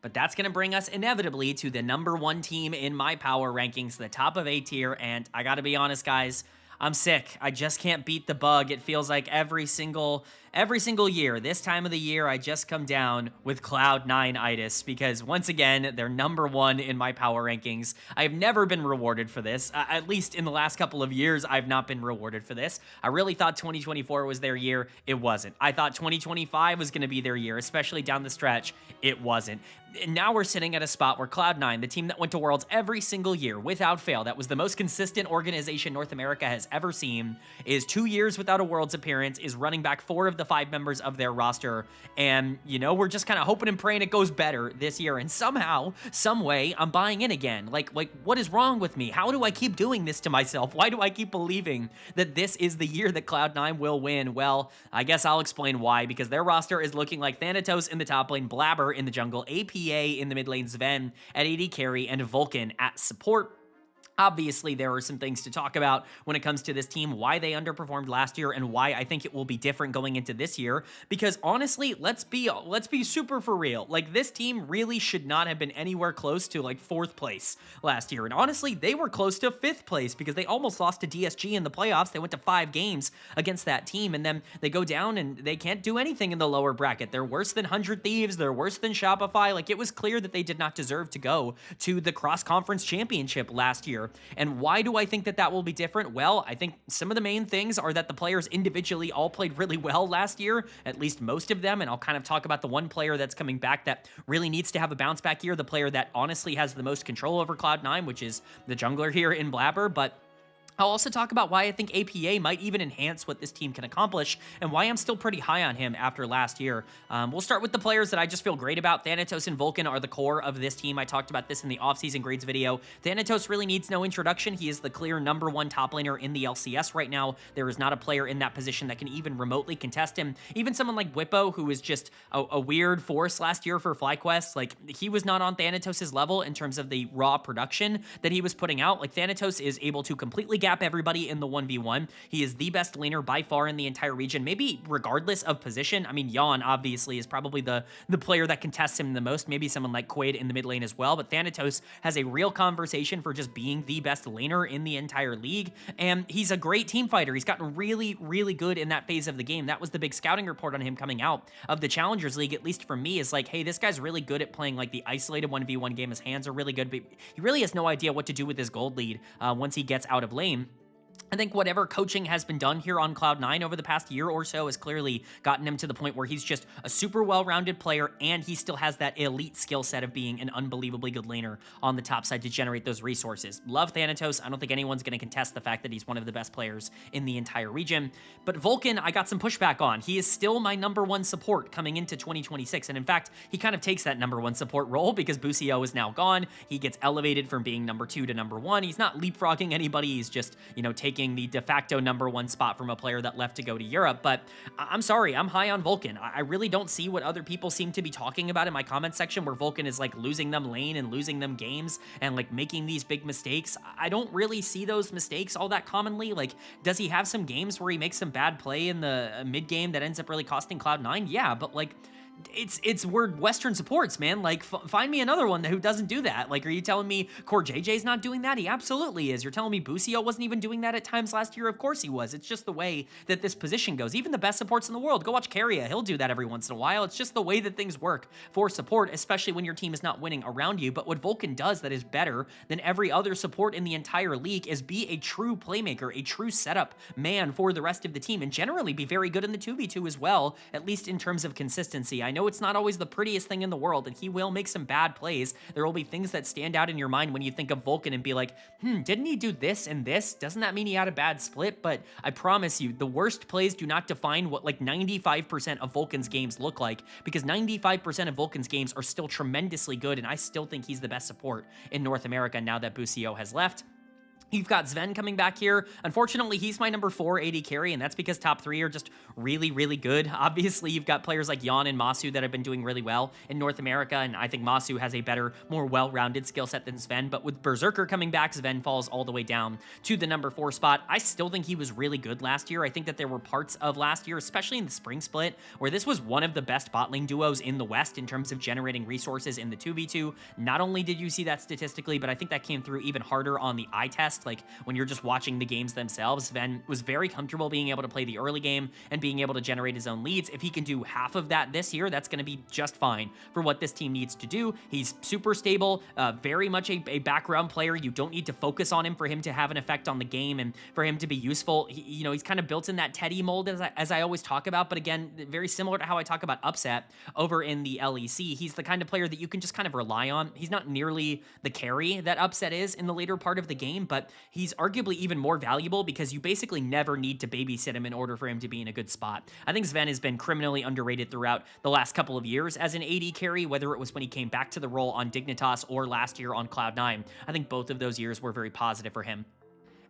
But that's going to bring us inevitably to the number 1 team in my power rankings, the top of A tier, and I gotta be honest, guys, I'm sick. I just can't beat the bug. It feels like every single year, this time of the year, I just come down with Cloud9-itis because, once again, they're number 1 in my power rankings. I have never been rewarded for this. At least in the last couple of years, I've not been rewarded for this. I really thought 2024 was their year. It wasn't. I thought 2025 was going to be their year, especially down the stretch. It wasn't. And now we're sitting at a spot where Cloud9, the team that went to Worlds every single year without fail, that was the most consistent organization North America has ever seen, is 2 years without a Worlds appearance, is running back 4 of the 5 members of their roster, and, you know, we're just kind of hoping and praying it goes better this year, and somehow, some way, I'm buying in again. Like, what is wrong with me? How do I keep doing this to myself? Why do I keep believing that this is the year that Cloud9 will win? Well, I guess I'll explain why, because their roster is looking like Thanatos in the top lane, Blabber in the jungle, APA in the mid lane, Sven at AD carry, and Vulcan at support. Obviously, there are some things to talk about when it comes to this team, why they underperformed last year and why I think it will be different going into this year. Because honestly, let's be super for real. Like, this team really should not have been anywhere close to like 4th place last year. And honestly, they were close to 5th place because they almost lost to DSG in the playoffs. They went to 5 games against that team, and then they go down and they can't do anything in the lower bracket. They're worse than 100 Thieves. They're worse than Shopify. Like, it was clear that they did not deserve to go to the cross-conference championship last year. And why do I think that that will be different? Well, I think some of the main things are that the players individually all played really well last year, at least most of them, and I'll kind of talk about the one player that's coming back that really needs to have a bounce back year, the player that honestly has the most control over Cloud9, which is the jungler here in Blabber, but I'll also talk about why I think APA might even enhance what this team can accomplish and why I'm still pretty high on him after last year. We'll start with the players that I just feel great about. Thanatos and Vulcan are the core of this team. I talked about this in the offseason grades video. Thanatos really needs no introduction. He is the clear #1 top laner in the LCS right now. There is not a player in that position that can even remotely contest him. Even someone like Whippo, who was just a weird force last year for FlyQuest, like he was not on Thanatos' level in terms of the raw production that he was putting out. Like Thanatos is able to completely gap everybody in the 1v1. He is the best laner by far in the entire region, maybe regardless of position. I mean, LYON obviously is probably the player that contests him the most, maybe someone like Quaid in the mid lane as well, but Thanatos has a real conversation for just being the best laner in the entire league, and he's a great team fighter. He's gotten really, really good in that phase of the game. That was the big scouting report on him coming out of the Challengers League, at least for me, is like, hey, this guy's really good at playing like the isolated 1v1 game. His hands are really good, but he really has no idea what to do with his gold lead once he gets out of lane. I think whatever coaching has been done here on Cloud9 over the past year or so has clearly gotten him to the point where he's just a super well-rounded player, and he still has that elite skill set of being an unbelievably good laner on the top side to generate those resources. Love Thanatos. I don't think anyone's going to contest the fact that he's one of the best players in the entire region. But Vulcan, I got some pushback on. He is still my #1 support coming into 2026, and in fact, he kind of takes that #1 support role because Busio is now gone. He gets elevated from being #2 to #1. He's not leapfrogging anybody. He's just, taking the de facto #1 spot from a player that left to go to Europe. But I'm sorry, I'm high on Vulcan. I really don't see what other people seem to be talking about in my comment section, where Vulcan is like losing them lane and losing them games and like making these big mistakes. I don't really see those mistakes all that commonly. Like, does he have some games where he makes some bad play in the mid game that ends up really costing Cloud9? Yeah, but like, we're Western supports, man. Like, find me another one who doesn't do that. Like, are you telling me Core JJ's not doing that? He absolutely is. You're telling me Busio wasn't even doing that at times last year? Of course he was. It's just the way that this position goes. Even the best supports in the world, go watch Carrier. He'll do that every once in a while. It's just the way that things work for support, especially when your team is not winning around you. But what Vulcan does that is better than every other support in the entire league is be a true playmaker, a true setup man for the rest of the team, and generally be very good in the 2v2 as well, at least in terms of consistency. I know it's not always the prettiest thing in the world, and he will make some bad plays. There will be things that stand out in your mind when you think of Vulcan and be like, didn't he do this and this? Doesn't that mean he had a bad split? But I promise you, the worst plays do not define what like 95% of Vulcan's games look like, because 95% of Vulcan's games are still tremendously good, and I still think he's the best support in North America now that Busio has left. You've got Sven coming back here. Unfortunately, he's my #4 AD carry, and that's because top 3 are just really, really good. Obviously, you've got players like LYON and Masu that have been doing really well in North America, and I think Masu has a better, more well-rounded skill set than Sven, but with Berserker coming back, Sven falls all the way down to the #4 spot. I still think he was really good last year. I think that there were parts of last year, especially in the spring split, where this was one of the best bot lane duos in the West in terms of generating resources in the 2v2. Not only did you see that statistically, but I think that came through even harder on the eye test. Like, when you're just watching the games themselves, Sven was very comfortable being able to play the early game and being able to generate his own leads. If he can do half of that this year, that's going to be just fine for what this team needs to do. He's super stable, very much a background player. You don't need to focus on him for him to have an effect on the game and for him to be useful. He's kind of built in that Teddy mold, as I always talk about, but again, very similar to how I talk about Upset over in the LEC. He's the kind of player that you can just kind of rely on. He's not nearly the carry that Upset is in the later part of the game, but he's arguably even more valuable because you basically never need to babysit him in order for him to be in a good spot. I think Sven has been criminally underrated throughout the last couple of years as an AD carry, whether it was when he came back to the role on Dignitas or last year on Cloud9. I think both of those years were very positive for him.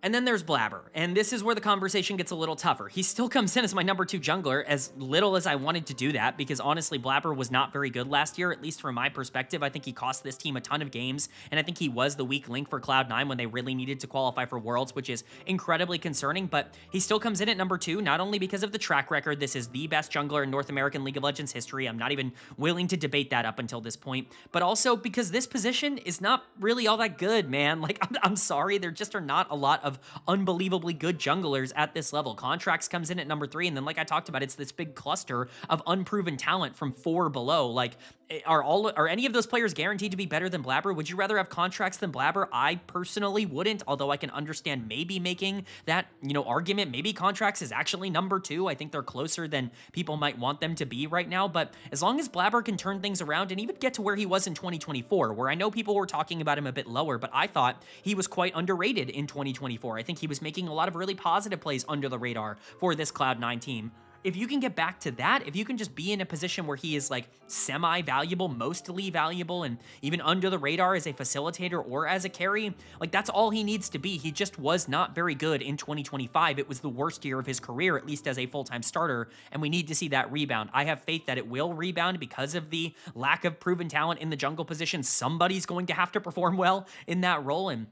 And then there's Blabber, and this is where the conversation gets a little tougher. He still comes in as my #2 jungler, as little as I wanted to do that, because honestly, Blabber was not very good last year, at least from my perspective. I think he cost this team a ton of games, and I think he was the weak link for Cloud9 when they really needed to qualify for Worlds, which is incredibly concerning, but he still comes in at #2, not only because of the track record. This is the best jungler in North American League of Legends history. I'm not even willing to debate that up until this point, but also because this position is not really all that good, man. Like, I'm sorry, there just are not a lot of unbelievably good junglers at this level. Contracts comes in at #3, and then like I talked about, it's this big cluster of unproven talent from 4 below. Like, are any of those players guaranteed to be better than Blabber? Would you rather have contracts than Blabber? I personally wouldn't, although I can understand maybe making that, argument. Maybe contracts is actually number 2. I think they're closer than people might want them to be right now, but as long as Blabber can turn things around and even get to where he was in 2024, where I know people were talking about him a bit lower, but I thought he was quite underrated in 2024. I think he was making a lot of really positive plays under the radar for this Cloud9 team. If you can get back to that, if you can just be in a position where he is like semi-valuable, mostly valuable, and even under the radar as a facilitator or as a carry, like that's all he needs to be. He just was not very good in 2025. It was the worst year of his career, at least as a full-time starter, and we need to see that rebound. I have faith that it will rebound because of the lack of proven talent in the jungle position. Somebody's going to have to perform well in that role, and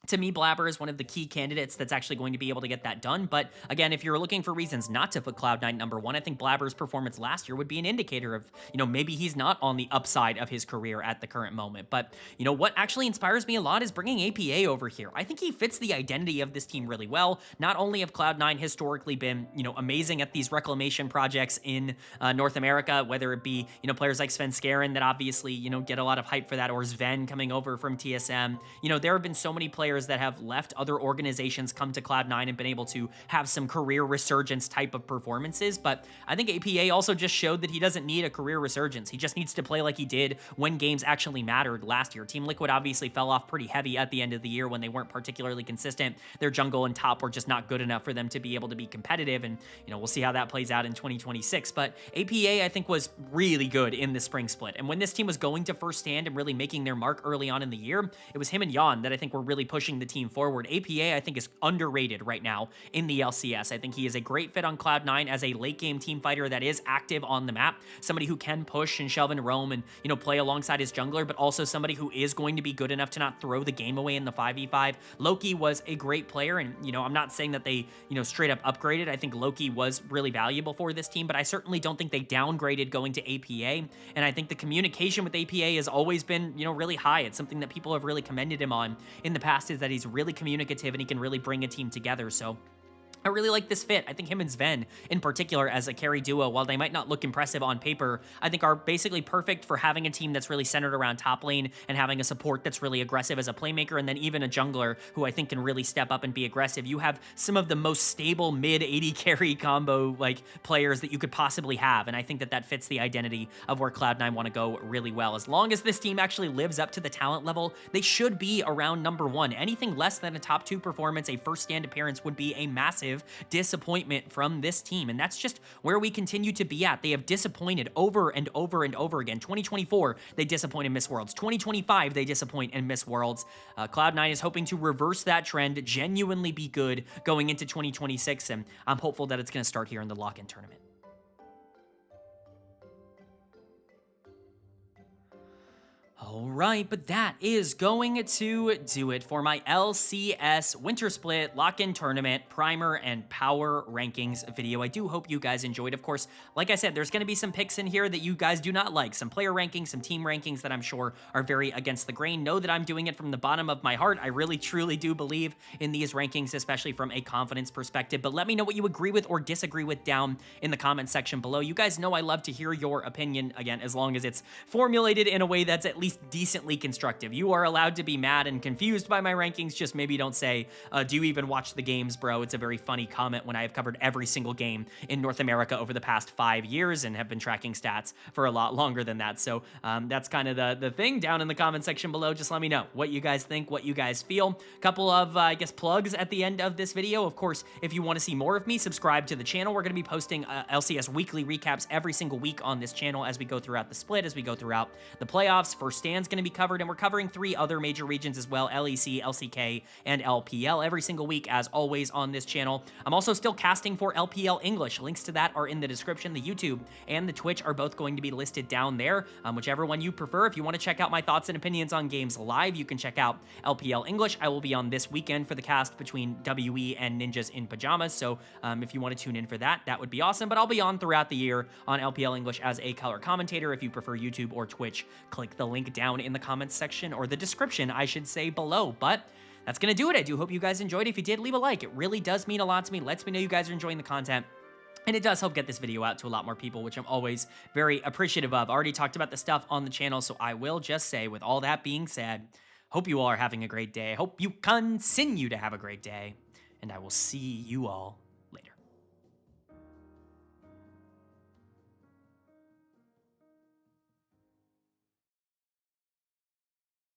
to me, Blabber is one of the key candidates that's actually going to be able to get that done. But again, if you're looking for reasons not to put Cloud9 number 1, I think Blabber's performance last year would be an indicator of, maybe he's not on the upside of his career at the current moment. But, what actually inspires me a lot is bringing APA over here. I think he fits the identity of this team really well. Not only have Cloud9 historically been, amazing at these reclamation projects in North America, whether it be, players like Sven Skaren that obviously, get a lot of hype for that, or Sven coming over from TSM. There have been so many players that have left other organizations, come to Cloud9 and been able to have some career resurgence type of performances, but I think APA also just showed that he doesn't need a career resurgence. He just needs to play like he did when games actually mattered last year. Team Liquid obviously fell off pretty heavy at the end of the year when they weren't particularly consistent. Their jungle and top were just not good enough for them to be able to be competitive, and we'll see how that plays out in 2026, but APA I think was really good in the spring split, and when this team was going to first stand and really making their mark early on in the year, it was him and LYON that I think were really pushing the team forward. APA, I think, is underrated right now in the LCS. I think he is a great fit on Cloud9 as a late game team fighter that is active on the map, somebody who can push and shove and roam and, play alongside his jungler, but also somebody who is going to be good enough to not throw the game away in the 5v5. Loki was a great player, and, I'm not saying that they, straight up upgraded. I think Loki was really valuable for this team, but I certainly don't think they downgraded going to APA, and I think the communication with APA has always been, really high. It's something that people have really commended him on in the past, is that he's really communicative and he can really bring a team together. So I really like this fit. I think him and Sven, in particular, as a carry duo, while they might not look impressive on paper, I think are basically perfect for having a team that's really centered around top lane and having a support that's really aggressive as a playmaker, and then even a jungler who I think can really step up and be aggressive. You have some of the most stable mid-80 carry combo players that you could possibly have, and I think that fits the identity of where Cloud9 want to go really well. As long as this team actually lives up to the talent level, they should be around number 1. Anything less than a top 2 performance, a first stand appearance, would be a massive disappointment from this team, and that's just where we continue to be at. They have disappointed over and over and over again. 2024, they disappoint in Miss Worlds. 2025, they disappoint in Miss Worlds. Cloud9 is hoping to reverse that trend, genuinely be good going into 2026, and I'm hopeful that it's going to start here in the lock-in tournament. All right, but that is going to do it for my LCS Winter Split Lock-In Tournament Primer and Power Rankings video. I do hope you guys enjoyed. Of course, like I said, there's going to be some picks in here that you guys do not like. Some player rankings, some team rankings that I'm sure are very against the grain. Know that I'm doing it from the bottom of my heart. I really, truly do believe in these rankings, especially from a confidence perspective. But let me know what you agree with or disagree with down in the comment section below. You guys know I love to hear your opinion, again, as long as it's formulated in a way that's at least decently constructive. You are allowed to be mad and confused by my rankings, just maybe don't say, do you even watch the games, bro? It's a very funny comment when I have covered every single game in North America over the past 5 years and have been tracking stats for a lot longer than that. So that's kind of the thing down in the comment section below. Just let me know what you guys think, what you guys feel. Couple of, I guess, plugs at the end of this video. Of course, if you want to see more of me, subscribe to the channel. We're going to be posting LCS weekly recaps every single week on this channel as we go throughout the split, as we go throughout the playoffs. First Stand's going to be covered, and we're covering 3 other major regions as well, LEC, LCK, and LPL every single week, as always, on this channel. I'm also still casting for LPL English. Links to that are in the description. The YouTube and the Twitch are both going to be listed down there, whichever one you prefer. If you want to check out my thoughts and opinions on games live, you can check out LPL English. I will be on this weekend for the cast between WE and Ninjas in Pajamas, so if you want to tune in for that, that would be awesome. But I'll be on throughout the year on LPL English as a color commentator. If you prefer YouTube or Twitch, click the link down in the comments section, or the description, I should say, below. But that's gonna do it. I do hope you guys enjoyed. If you did, leave a like. It really does mean a lot to me. Lets me know you guys are enjoying the content. And it does help get this video out to a lot more people, which I'm always very appreciative of. I already talked about the stuff on the channel, so I will just say, with all that being said, hope you all are having a great day. Hope you continue to have a great day, and I will see you all